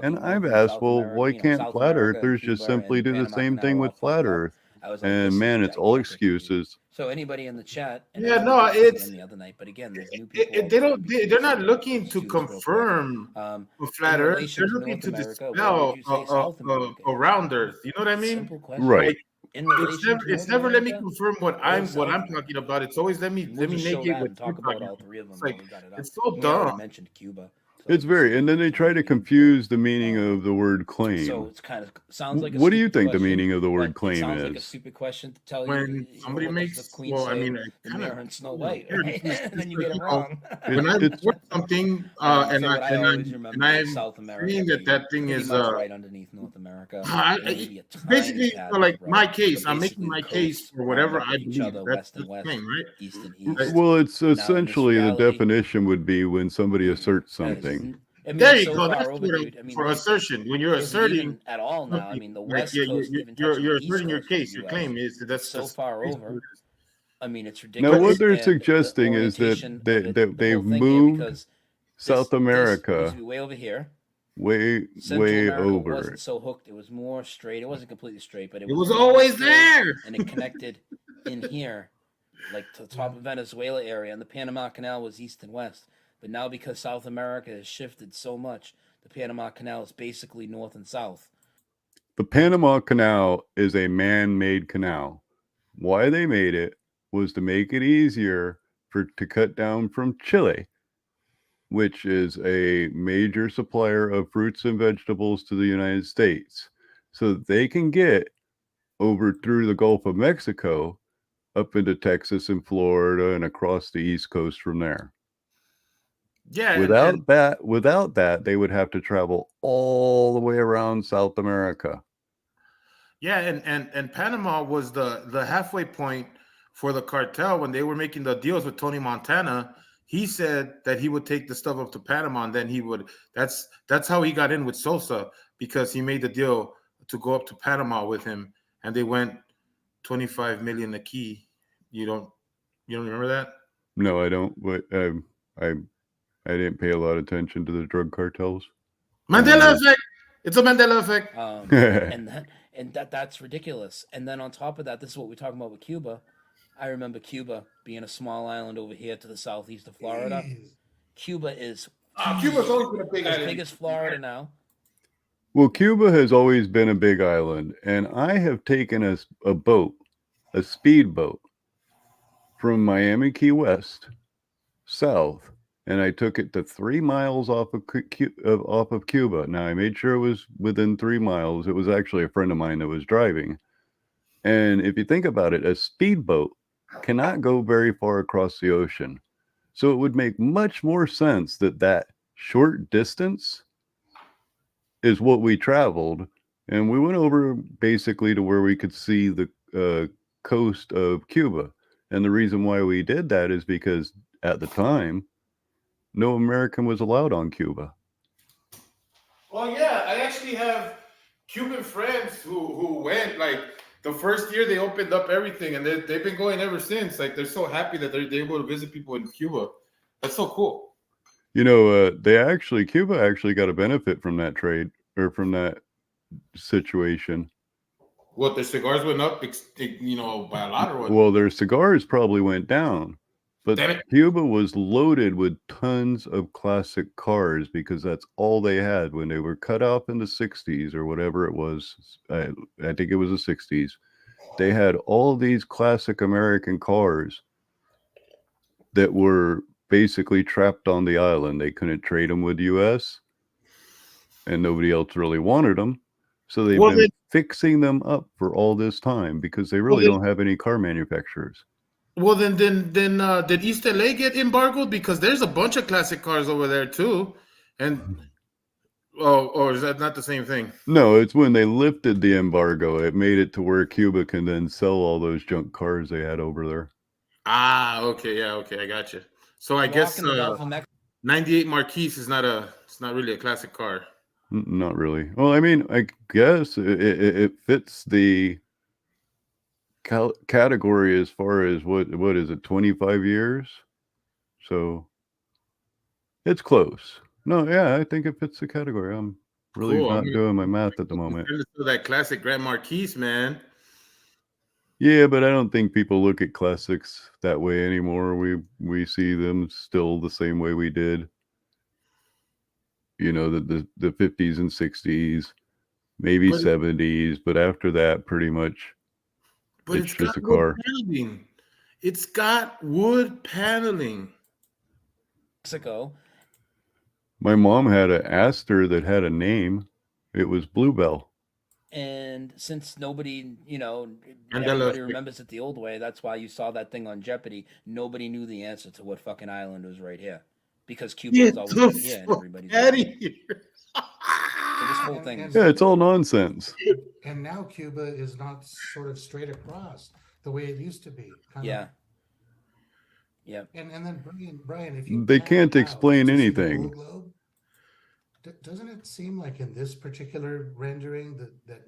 And I've asked, well, why can't flat earthers just simply do the same thing with flat Earth? And man, it's all excuses. So anybody in the chat, and Yeah, I no, did this it's again the other night, but again, there's new people. all the they time don't. because They're not so looking let's to do this real quick. confirm a flat in Earth. relation They're to looking North to America, where dispel would you say South America a is? round Earth. You know what I mean? Simple question. Right. Like, In relation to it's North never let me America confirm what or I'm South talking America? about. It's always let me And we'll just show negate that what and you're talk about talking all about. three of them It's while like we got it up. it's so We already dumb. mentioned Cuba. So It's very, and then they try to confuse the meaning of the word So claim. it's kind of sounds like a What do you stupid think the question, meaning of the word but claim it sounds like a is? stupid question to tell When you. somebody What does makes, the queen well, I say? mean, The kind mirror of, and Snow White, right? And then you get it you know, wrong. when I It's report something, So what I always remember is I'm South America seeing being that thing pretty is much right underneath North America. Maybe a tiny basically, tad so like above, my but case. I'm basically making my the case coasts for lined whatever up I with each believe. other, That's west and the west, claim, right? east and east. well, it's Now, in this essentially the reality, definition would be when somebody asserts as something. I mean, There it's you so go. far That's over, what dude. I mean, for assertion. When you're is it asserting even at all now? I something, mean, the like West Coast even touching the East you're asserting your Coast of the case. Your U.S. claim is It's so far over. I mean, it's Now, ridiculous. what they're And suggesting the is that orientation of it, the they've whole thing here, moved because South this used America to be way over here. way Central America over. wasn't so hooked. It was more straight. It wasn't completely straight, but It was more always straight, there. and it connected in here, like to the top of Venezuela area, and the Panama Canal was east and west. But now, because South America has shifted so much, the Panama Canal is basically north and south. The Panama Canal is a man-made canal. Why they made it was to make it easier to cut down from Chile, which is a major supplier of fruits and vegetables to the United States, so that they can get over through the Gulf of Mexico up into Texas and Florida and across the East Coast from there. Yeah. Without that, they would have to travel all the way around South America. Yeah, and Panama was the halfway point for the cartel when they were making the deals with Tony Montana. he said that he would take the stuff up to Panama, and then he would. That's how he got in with Sosa, because he made the deal to go up to Panama with him, and they went 25 million a key. You don't remember that? No, I don't. But I didn't pay a lot of attention to the drug cartels. Mandela effect. It's a Mandela effect. And that's ridiculous. And then on top of that, this is what we're talking about with Cuba. I remember Cuba being a small island over here to the southeast of Florida. Cuba is Cuba's always been a big as island. big as Florida now. Well, Cuba has always been a big island, and I have taken a boat, a speedboat, from Miami Key West south, and I took it to 3 miles off of Cuba. Now, I made sure it was within 3 miles. It was actually a friend of mine that was driving. And if you think about it, a speedboat cannot go very far across the ocean. So it would make much more sense that short distance is what we traveled. And we went over basically to where we could see the coast of Cuba. And the reason why we did that is because at the time, no American was allowed on Cuba. Well, yeah, I actually have Cuban friends who went, like, the first year they opened up everything, and they've been going ever since. Like, they're so happy that they're able to visit people in Cuba. That's so cool. You know, Cuba actually got a benefit from that trade, or from that situation. What, their cigars went up, by a lot, or what? Well, their cigars probably went down, but Damn it. Cuba was loaded with tons of classic cars because that's all they had when they were cut off in the 60s or whatever it was. I think it was the 60s. They had all these classic American cars that were basically trapped on the island. They couldn't trade them with the U.S., and nobody else really wanted them. So they've been fixing them up for all this time because they really don't have any car manufacturers. Well, then, did East LA get embargoed? Because there's a bunch of classic cars over there too, and or is that not the same thing? No, it's when they lifted the embargo. It made it to where Cuba can then sell all those junk cars they had over there. Ah, okay, yeah, okay, I got you. So I guess 98 Marquise is not really a classic car. Not really. Well, I mean, I guess it fits the category as far as what is it, 25 years? So it's close. No, yeah, I think it fits the category. I'm really not doing my math at the moment. That classic Grand Marquise, man. Yeah, but I don't think people look at classics that way anymore. We see them still the same way we did. You know, the 50s and 60s, maybe 70s, but after that, pretty much, it's just a car. Paneling. It's got wood paneling. Mexico. My mom had an Aster that had a name. It was Bluebell. And since nobody, everybody remembers it the old way, that's why you saw that thing on Jeopardy. Nobody knew the answer to what fucking island was right here. Because Cuba's always been here and everybody's out of here. So this whole thing is... Yeah, it's all nonsense. And now Cuba is not sort of straight across the way it used to be. Yeah. And then Brian, if you they can't explain anything. Globe, doesn't it seem like in this particular rendering that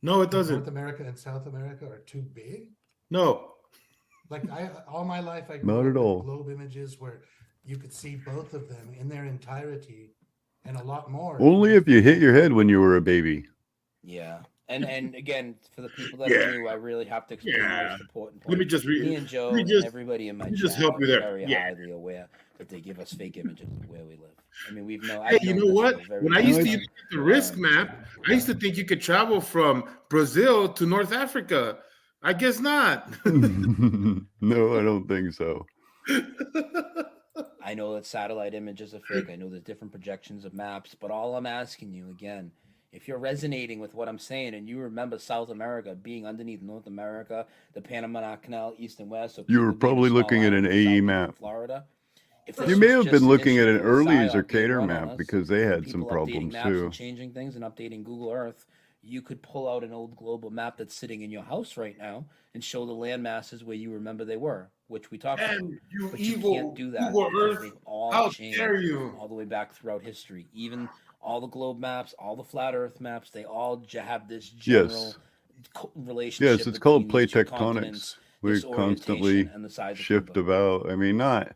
No, it doesn't. North America and South America are too big? No. Like all my life I grew up with globe images where you could see both of them in their entirety and a lot more. Only if you hit your head when you were a baby. Yeah. And again, for the people that are new, I really have to explain the most important point. Let me just read. Me and Joe and everybody in my chat help you there. Very highly aware that they give us fake images of where we live. I mean, Hey, you know what? When I used to use the risk map, I used to think you could travel from Brazil to North Africa. I guess not. No, I don't think so. I know that satellite images are fake. I know there's different projections of maps, but all I'm asking you again, if you're resonating with what I'm saying and you remember South America being underneath North America, the Panama Canal, east and west, so you were probably looking at an AE map. Florida. You may have been looking at an early Mercator map because they had some problems too. Changing things and updating Google Earth. You could pull out an old global map that's sitting in your house right now and show the land masses where you remember they were. which we talked about. And you But evil, you can't do that Google because Earth. they've all How changed dare you? all the way back throughout history. Even all the globe maps, all the flat Earth maps, they all have this general relationship. Yes, it's called between plate these two continents, tectonics. We this constantly orientation and the size of shift Cuba. about. I mean, not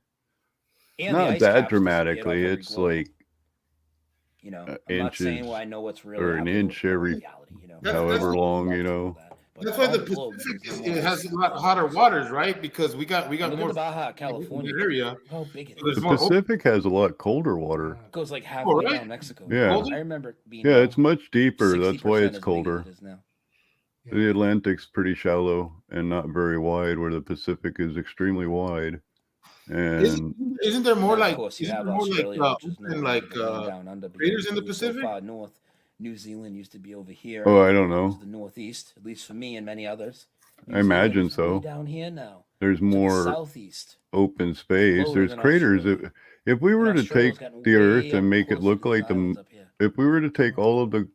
And the not ice that caps disappeared off dramatically. every It's globe. like You know, I'm not saying inches well, I know what's really or an happening inch with every reality. You know, That's however what- long, I'd you love to know. that. But That's why all the globe, Pacific there's no more it has ice. a lot hotter waters, right? Because we got Look more at the Baja in California that area. Look how big it So there's is. The more Pacific has a lot colder water. It goes like halfway right? down Mexico. Yeah. Colder? I remember it being Yeah, it's much deeper. 60% That's why it's as big as colder. it is now. The Atlantic's pretty shallow and not very wide, where the Pacific is extremely wide. And Isn't there more Then, like of course, you isn't have there more Australia, like which is no open, longer like the land down under because craters it in the moved so Pacific? far north. New Zealand used to be over here. oh, I don't It was know. the northeast, at least for me and many others. New I Zealand imagine is way so. down here now. There's To the more southeast. open space. Lower There's than craters. Australia. If we were And to Australia's take gotten the Earth way and up make it closer look to these like the, islands up here. if we were to take all of the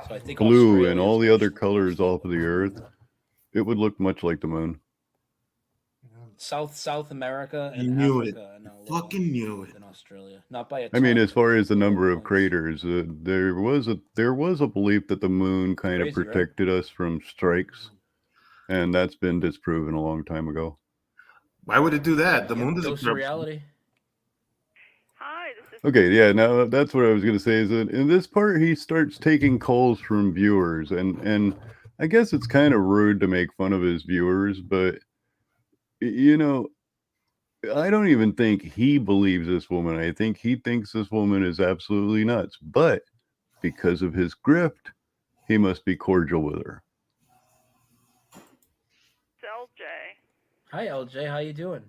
So I think blue and Australia's all the other actually colors closer. off of the Earth, it would look much like the moon. South America You and knew it. Africa are now lower Fucking knew it. than Australia. Not by a I mean, ton, as but far by as the number of points. craters, there was a belief that the moon kind of Crazy, right? protected us from strikes, and that's been disproven a long time ago. Why would it do that? The Yep, moon doesn't dose of care. reality. Hi, this is Okay, yeah, now that's what I was going to say. Is that in this part he starts taking calls from viewers, and I guess it's kind of rude to make fun of his viewers, but you know, I don't even think he believes this woman. I think he thinks this woman is absolutely nuts, but because of his grift, he must be cordial with her. LJ. Hi LJ, how you doing?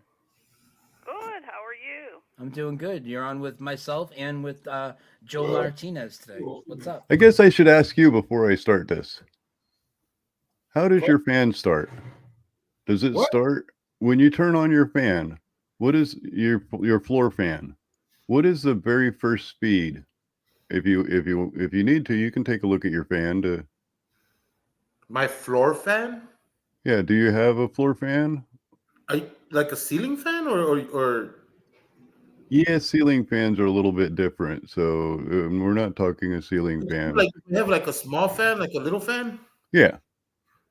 Good. How are you? I'm doing good. You're on with myself and with Joe Martinez today. What's up? I guess I should ask you before I start this. How does your fan start? Does it start when you turn on your fan? What is your floor fan? What is the very first speed? If you need to, you can take a look at your fan to. My floor fan? Yeah, do you have a floor fan? Like a ceiling fan or Yeah, ceiling fans are a little bit different. So we're not talking a ceiling fan. like you have like a small fan, like a little fan? Yeah.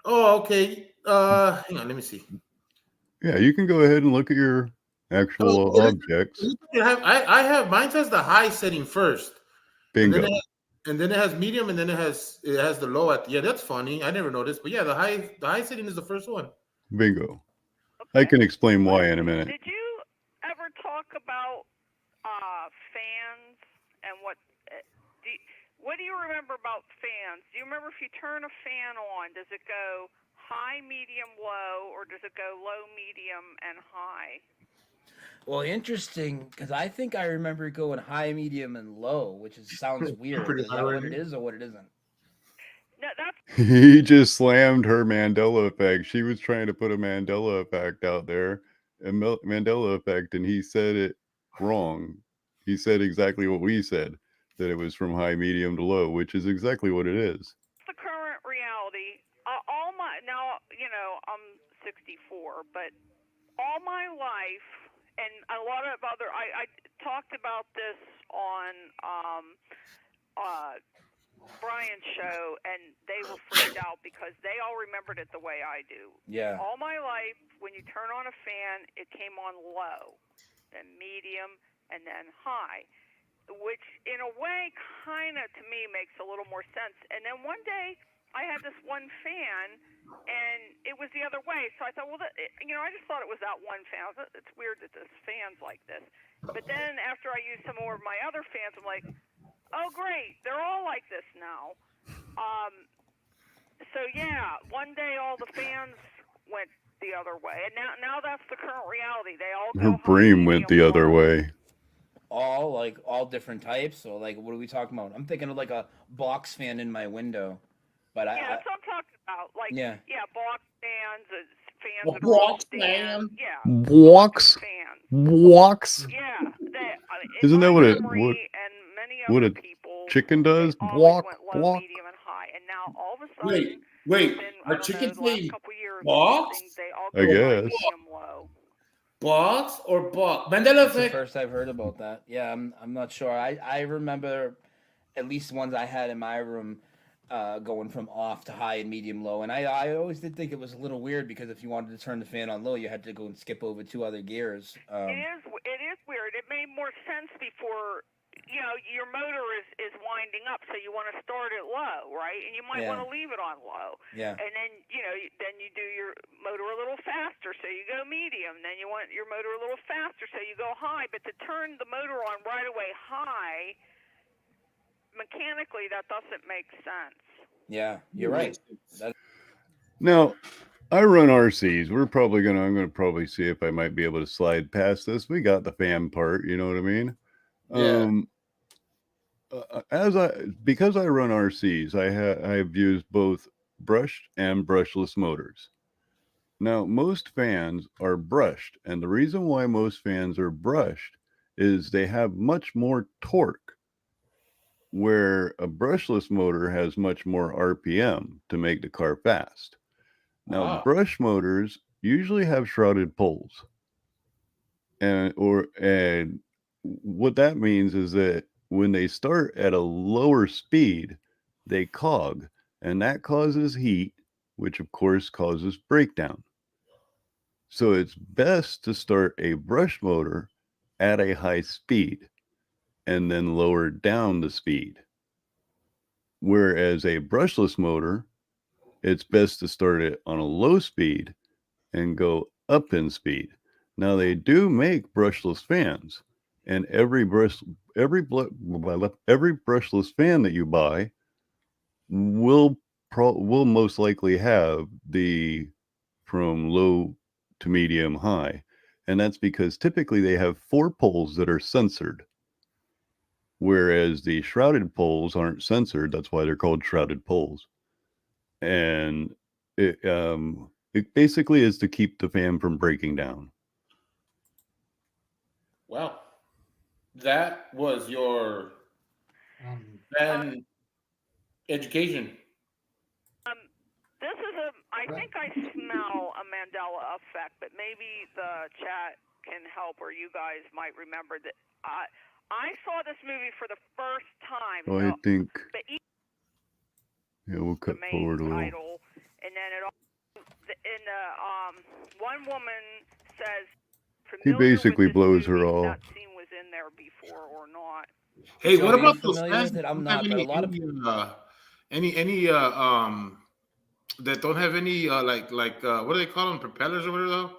Oh, okay. Hang on, let me see. Yeah, you can go ahead and look at your actual objects. I have mine says the high setting first. Bingo. And then it has medium, and then it has the low at the end. That's funny. I never noticed, but yeah, the high setting is the first one. Bingo. I can explain why in a minute. Did you ever talk about fans and what do you remember about fans? Do you remember if you turn a fan on, does it go high, medium, low, or does it go low, medium, and high? Well, interesting, because I think I remember going high, medium, and low, which sounds weird. Pretty Is high that what rating. it is or what it isn't? No, that's He just slammed her Mandela effect. She was trying to put a Mandela effect out there, a Mandela effect, and he said it wrong. He said exactly what we said, that it was from high, medium to low, which is exactly what it is. the current reality. Now, I'm 64, but all my life, and a lot of other, I talked about this on Brian's show, and they were freaked out because they all remembered it the way I do. Yeah. All my life, when you turn on a fan, it came on low, then medium, and then high, which in a way kind of to me makes a little more sense. And then one day I had this one fan, and it was the other way. So I thought, well, I just thought it was that one fan. It's weird that this fan's like this. But then after I used some more of my other fans, I'm like, oh, great, they're all like this now. So yeah, one day all the fans went the other way, and now that's the current reality. They all Her go brain went the other way. All different types. So like, what are we talking about? I'm thinking of like a box fan in my window, but that's what I'm talking about. Like box fans, fans that box stand. fan. Yeah, Box. fans. Box. Yeah, Isn't that what and many what other a people, chicken does? they always Block, went low, block. medium, and high, and now all of a sudden, Wait. within, Are chickens the last say couple years, box? they all I go high, guess. medium, low. Box or box? Mandela That's the effect. first I've heard about that. Yeah, I'm not sure. I remember at least ones I had in my room going from off to high and medium low, and I always did think it was a little weird because if you wanted to turn the fan on low, you had to go and skip over 2 other gears. It is weird. It made more sense before. You know, your motor is winding up, so you want to start it low, right? And you might want to leave it on low. Yeah. And then, then you do your motor a little faster, so you go medium. Then you want your motor a little faster, so you go high. But to turn the motor on right away high, mechanically, that doesn't make sense. Yeah, you're right. Now, I run RCs. I'm gonna probably see if I might be able to slide past this. We got the fan part, you know what I mean? Yeah. Because I run RCs, I've used both brushed and brushless motors. Now, most fans are brushed, and the reason why most fans are brushed is they have much more torque, where a brushless motor has much more RPM to make the car fast. Now, brush motors usually have shrouded poles, and what that means is that when they start at a lower speed, they cog, and that causes heat, which of course causes breakdown. So it's best to start a brush motor at a high speed and then lower down the speed. Whereas a brushless motor, it's best to start it on a low speed and go up in speed. Now they do make brushless fans, and every brushless fan that you buy will most likely have the from low to medium high, and that's because typically they have 4 poles that are censored, whereas the shrouded poles aren't censored. That's why they're called shrouded poles, and it basically is to keep the fan from breaking down. Well, that was your fan education. This is I think I smell a Mandela effect, but maybe the chat can help, or you guys might remember that I saw this movie for the first time. Oh, I think. Yeah, we'll cut forward a little. Title, and then one woman says, he basically blows her off. That scene was in there before or not. Hey, what about those fans? I'm not, but a lot of that don't have any like what do they call them, propellers or whatever though?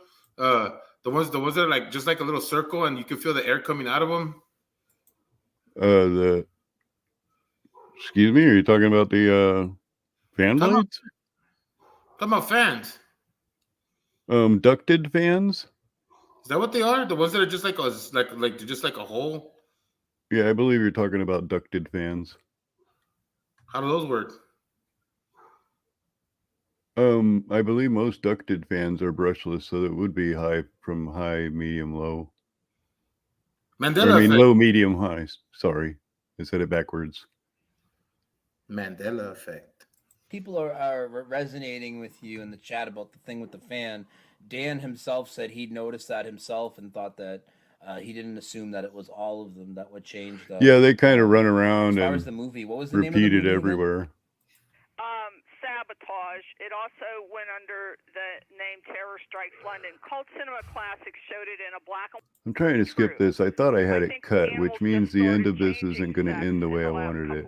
The ones that are like just like a little circle and you can feel the air coming out of them. Excuse me, are you talking about the fan blades? Talking about fans. Ducted fans. Is that what they are? The ones that are just like just like a hole? Yeah, I believe you're talking about ducted fans. How do those work? I believe most ducted fans are brushless, so it would be high, medium, low. Low, medium, high. Sorry, I said it backwards. Mandela effect. People are resonating with you in the chat about the thing with the fan. Dan himself said he'd noticed that himself and thought that he didn't assume that it was all of them that would change. Yeah, they kind of run around as far and as the movie. What was the name of the repeated movie everywhere. Sabotage. It also went under the name Terror Strikes London. Cult Cinema Classics showed it in a black and white. I'm trying to skip this. I thought I had it cut, which means the end of this isn't going to end the way I wanted it.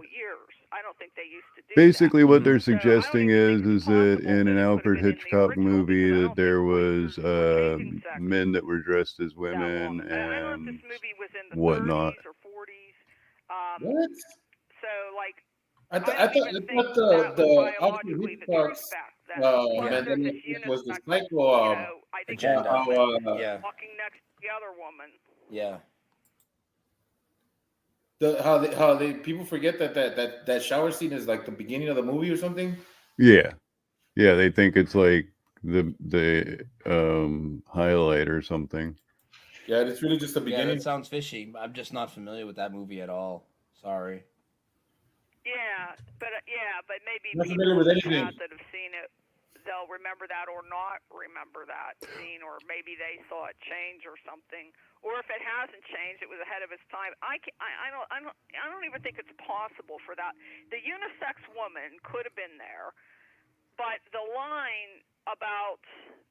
I don't think they used to do Basically, what they're suggesting is that in an Alfred Hitchcock movie that there was men that were dressed as women and whatnot. What? So like. I thought the Alfred Hitchcock's was the psycho agenda. Walking next to the other woman. Yeah. How they people forget that shower scene is like the beginning of the movie or something. Yeah, they think it's like the highlight or something. Yeah, it's really just the beginning. Yeah, that sounds fishy. I'm just not familiar with that movie at all. Sorry. Yeah, but maybe not people that have seen it, they'll remember that or not remember that scene, or maybe they saw it change or something, or if it hasn't changed, it was ahead of its time. I don't even think it's possible for that. The unisex woman could have been there, but the line about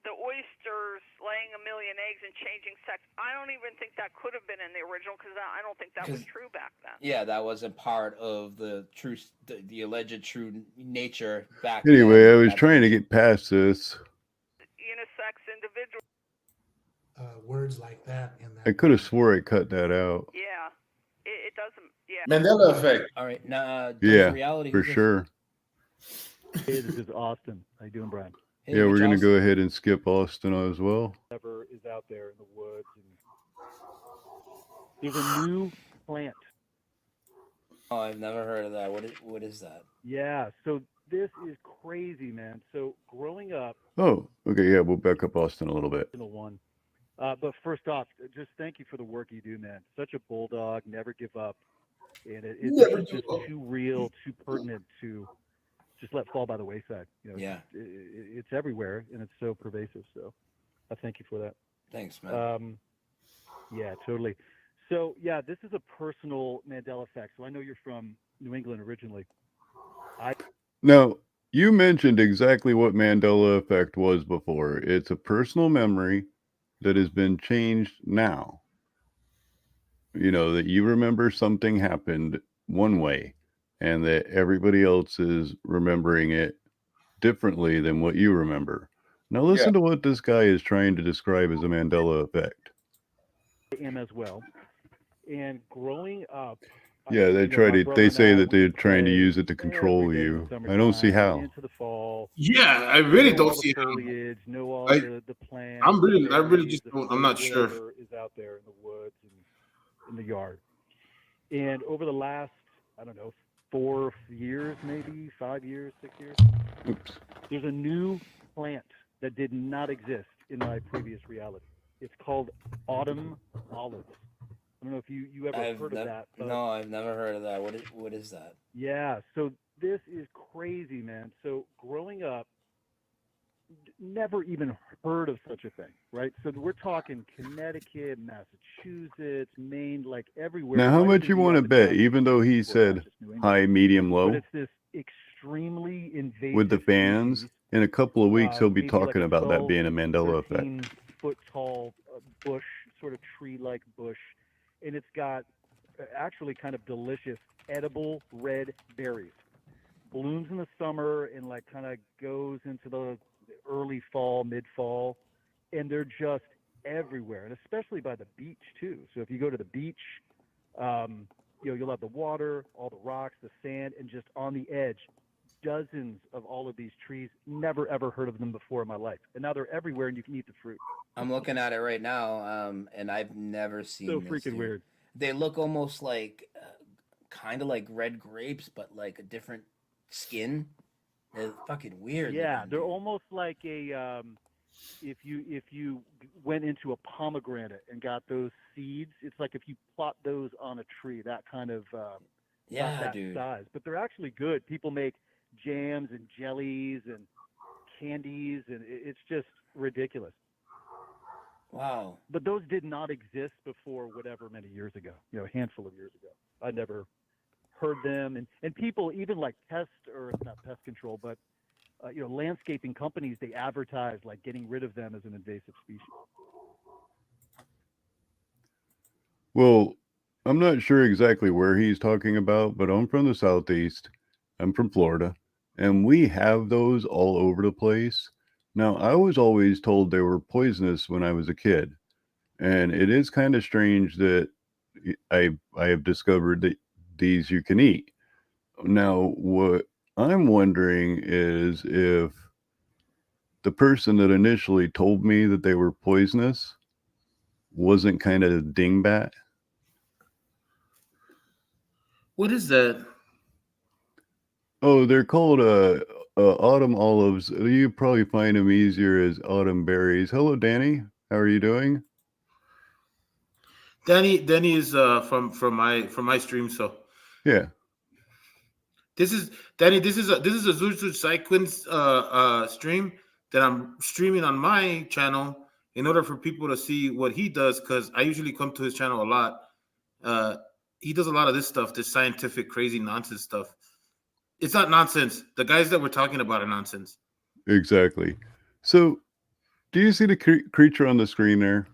the oysters laying 1 million eggs and changing sex, I don't even think that could have been in the original, because I don't think that was true back then. Yeah, that wasn't part of the true, the alleged true nature back Anyway, then. I was trying to get past this. Unisex individual. Words like that in that. I could have swore I cut that out. Yeah, it doesn't. Yeah. Mandela effect. All right, now Yeah, reality for sure. Hey, this is Austin. How you doing, Brian? Hey, Yeah, we're Rich going to Austin. go ahead and skip Austin as well. Whatever is out there in the woods, and there's a new plant. Oh, I've never heard of that. What is that? Yeah, so this is crazy, man. So growing up, Oh, okay. Yeah, we'll back up Austin a little bit. one. But first off, just thank you for the work you do, man. Such a bulldog, never give up, and it's just too real, too pertinent to just let fall by the wayside. You know, Yeah. it's everywhere, and it's so pervasive. So I thank you for that. Thanks, man. Yeah, totally. So yeah, this is a personal Mandela effect. So I know you're from New England originally. Now, you mentioned exactly what Mandela effect was before. It's a personal memory that has been changed now. You know, that you remember something happened one way and that everybody else is remembering it differently than what you remember. Now, listen to what this guy is trying to describe as a Mandela effect. I am as well. And growing up, Yeah, they try to. They say that they're trying to use it to control you. I don't see how. Into the fall. Yeah, I really know don't all the see how. foliage, know all Like, the plants. I really berries, just the don't. I'm not fruit, sure. whatever is out there in the woods and in the yard. And over the last, I don't know, 4 years, maybe 5 years, 6 years, Oops. there's a new plant that did not exist in my previous reality. It's called autumn olives. I don't know if you ever heard of that. No, I've never heard of that. What is that? Yeah, so this is crazy, man. So growing up, never even heard of such a thing, right? So we're talking Connecticut, Massachusetts, Maine, like everywhere. Now, how Might much even you be want to up and bet? down Even though he not said just New England. high, medium, But low, it's this extremely invasive with the fans, species, in a couple of weeks, he'll be maybe like talking a about that 12, being a Mandela effect. 13-foot tall bush, sort of tree-like bush, and it's got actually kind of delicious edible red berries. Blooms in the summer and like kind of goes into the early fall, mid-fall, and they're just everywhere, and especially by the beach too. So if you go to the beach, you'll have the water, all the rocks, the sand, and just on the edge, dozens of all of these trees. Never ever heard of them before in my life, and now they're everywhere, and you can eat the fruit. I'm looking at it right now, and I've never seen So this, freaking dude. weird. They look almost like, kind of like red grapes, but like a different skin. They're fucking weird. Yeah, looking, they're dude. almost like a if you went into a pomegranate and got those seeds. It's like if you plot those on a tree, that kind of Yeah, not that dude. size. But they're actually good. People make jams and jellies and candies, and it's just ridiculous. Wow. But those did not exist before whatever many years ago, a handful of years ago. I never heard them. And people, even like not pest control, but, landscaping companies, they advertise like getting rid of them as an invasive species. Well, I'm not sure exactly where he's talking about, but I'm from the Southeast. I'm from Florida, and we have those all over the place. Now, I was always told they were poisonous when I was a kid, and it is kind of strange that I have discovered that these you can eat. Now, what I'm wondering is if the person that initially told me that they were poisonous wasn't kind of a dingbat. What is that? Oh, they're called autumn olives. You probably find them easier as autumn berries. Hello, Danny. How are you doing? Danny is from my stream. So Yeah. This is Danny. This is a Zuzu Sequence stream that I'm streaming on my channel in order for people to see what he does, because I usually come to his channel a lot. He does a lot of this stuff, this scientific, crazy nonsense stuff. It's not nonsense. The guys that we're talking about are nonsense. Exactly. So, do you see the creature on the screen there?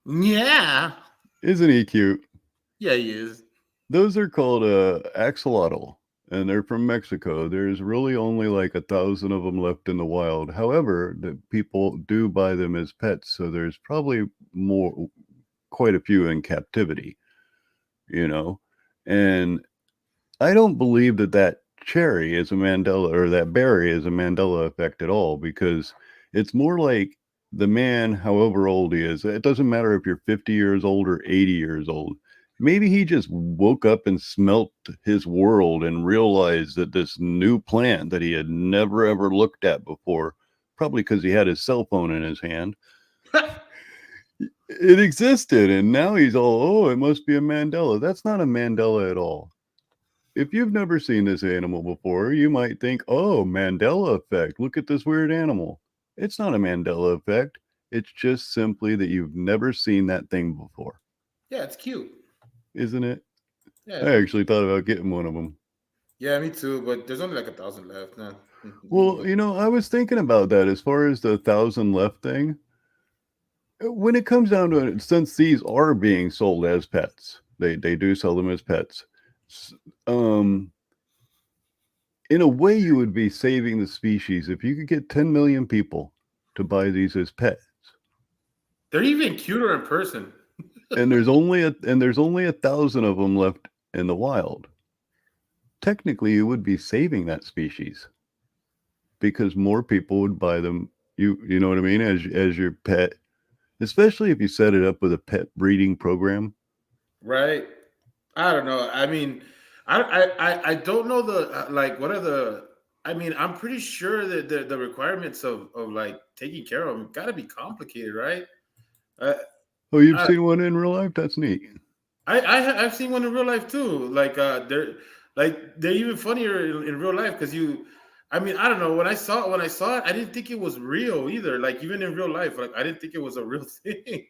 Yeah. Isn't he cute? Yeah, he is. Those are called axolotl, and they're from Mexico. There's really only like 1,000 of them left in the wild. However, the people do buy them as pets, so there's probably quite a few in captivity, you know. And I don't believe that cherry is a Mandela, or that berry is a Mandela effect at all, because it's more like the man, however old he is, it doesn't matter if you're 50 years old or 80 years old. Maybe he just woke up and smelt his world and realized that this new plant that he had never ever looked at before, probably because he had his cell phone in his hand, it existed. And now he's all, oh, it must be a Mandela. That's not a Mandela at all. If you've never seen this animal before, you might think, oh, Mandela effect. Look at this weird animal. It's not a Mandela effect. It's just simply that you've never seen that thing before. Yeah, it's cute. Isn't it? Yeah. I actually thought about getting one of them. Yeah, me too. But there's only like 1,000 left. No. Well, I was thinking about that as far as the 1,000 left thing. When it comes down to it, since these are being sold as pets, they do sell them as pets. In a way, you would be saving the species if you could get 10 million people to buy these as pets. They're even cuter in person. And there's only 1,000 of them left in the wild. Technically, you would be saving that species because more people would buy them. You know what I mean? As your pet, especially if you set it up with a pet breeding program. Right. I don't know. I mean, I don't know the like what are the. I mean, I'm pretty sure that the requirements of like taking care of them got to be complicated, right? Oh, you've seen one in real life? That's neat. I've seen one in real life too. They're even funnier in real life because I mean, I don't know. When I saw it, I didn't think it was real either. Like even in real life, like I didn't think it was a real thing.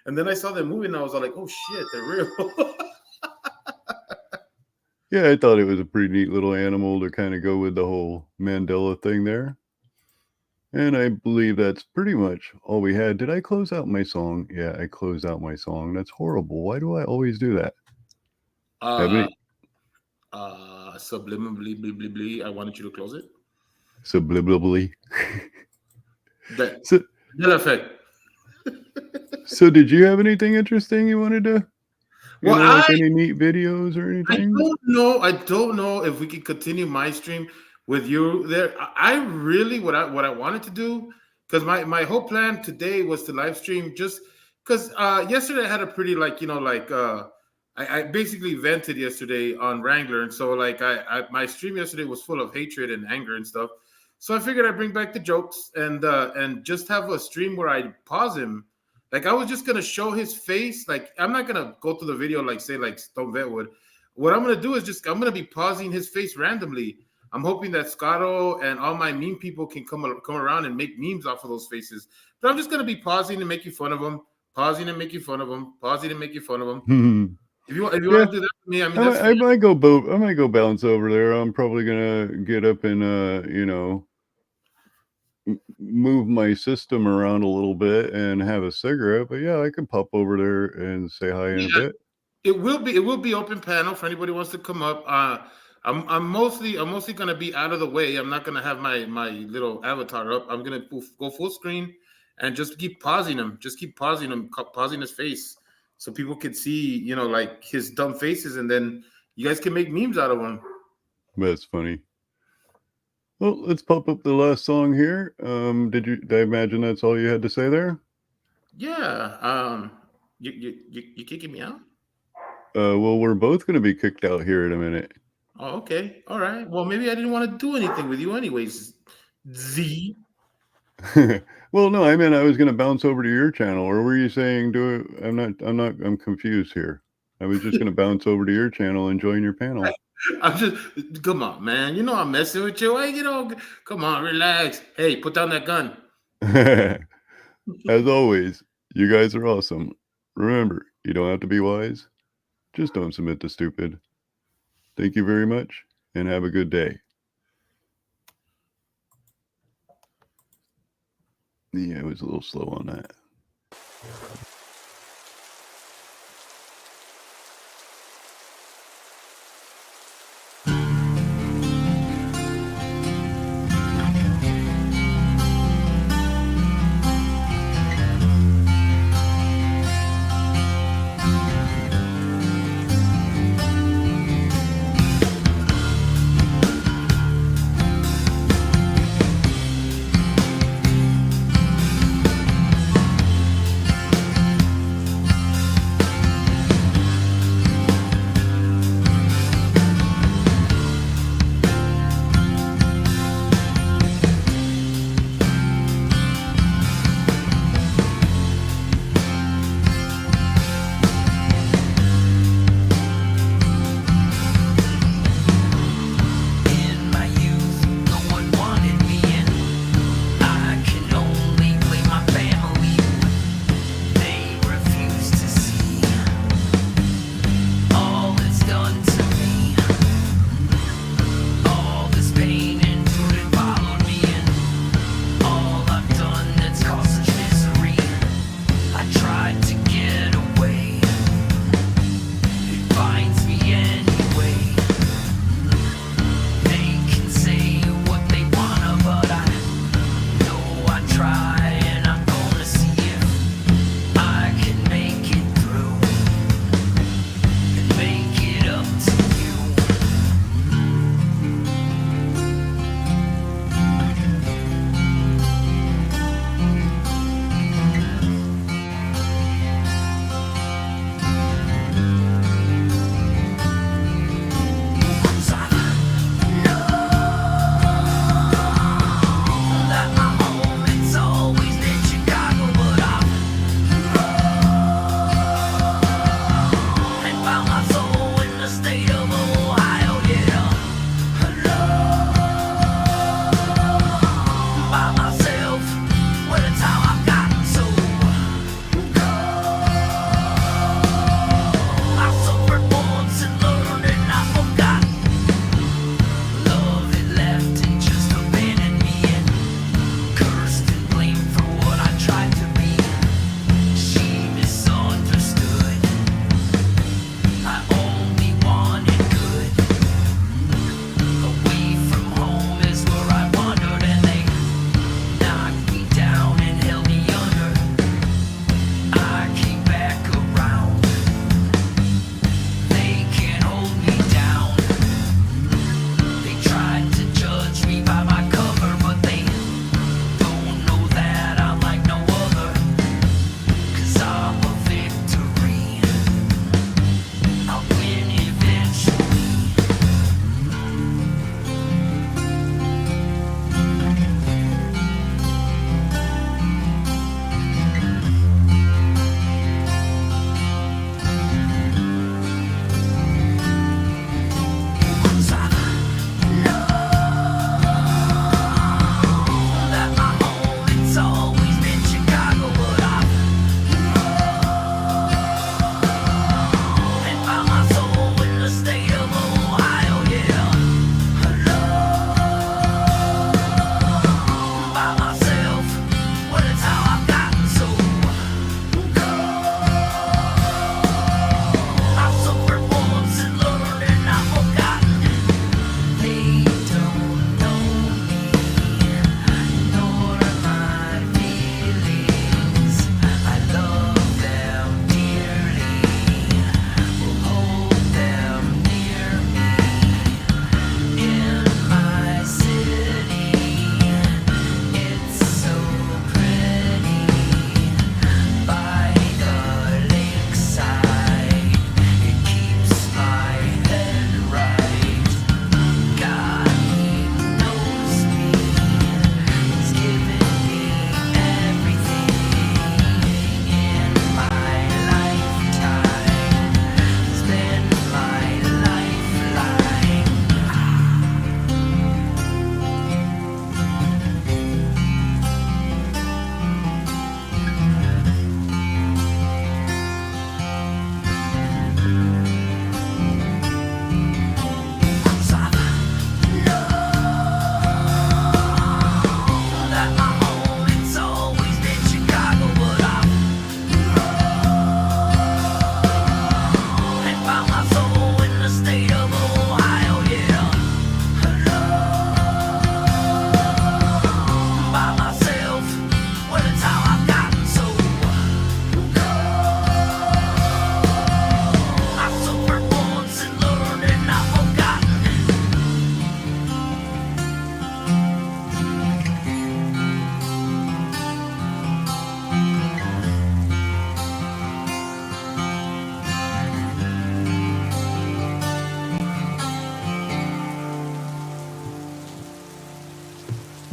And then I saw the movie and I was like, oh shit, they're real. Yeah, I thought it was a pretty neat little animal to kind of go with the whole Mandela thing there. And I believe that's pretty much all we had. Did I close out my song? Yeah, I closed out my song. That's horrible. Why do I always do that? Subliminally, blee, blee, blee. I wanted you to close it. Subliminally. That effect. So did you have anything interesting you wanted to? Any neat videos or anything? I don't know if we can continue my stream with you there. I really what I wanted to do, because my whole plan today was to live stream, just because yesterday I had a pretty I basically vented yesterday on Wrangler, and so like my stream yesterday was full of hatred and anger and stuff. So I figured I'd bring back the jokes and just have a stream where I pause him. Like I was just gonna show his face. Like I'm not gonna go through the video like say like Stone Vet would. What I'm gonna do is I'm gonna be pausing his face randomly. I'm hoping that Scotto and all my meme people can come around and make memes off of those faces. But I'm just gonna be pausing and making fun of them, pausing and making fun of them, pausing and making fun of them. If you want to do that with me, I mean, I might go bounce over there. I'm probably gonna get up and move my system around a little bit and have a cigarette. But yeah, I can pop over there and say hi in a bit. It will be open panel for anybody who wants to come up. I'm mostly gonna be out of the way. I'm not gonna have my little avatar up. I'm gonna go full screen and just keep pausing him. Just keep pausing him, pausing his face, so people can see, like his dumb faces, and then you guys can make memes out of him. That's funny. Well, let's pop up the last song here. Did I imagine that's all you had to say there? Yeah. You kicking me out? Well, we're both going to be kicked out here in a minute. Oh, okay. All right. Well, maybe I didn't want to do anything with you anyways. Z. Well, no, I meant I was going to bounce over to your channel, or were you saying I'm confused here. I was just going to bounce over to your channel and join your panel. I'm just, come on, man. You know I'm messing with you. Hey, come on, relax. Hey, put down that gun. As always, you guys are awesome. Remember, you don't have to be wise. Just don't submit to stupid. Thank you very much, and have a good day. Yeah, it was a little slow on that.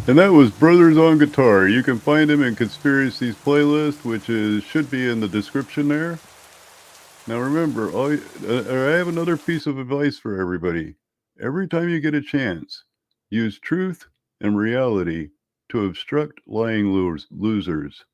And that was Brothers on Guitar. You can find him in Conspiracy's playlist, which should be in the description there. Now remember, I have another piece of advice for everybody. Every time you get a chance, use truth and reality to obstruct lying losers.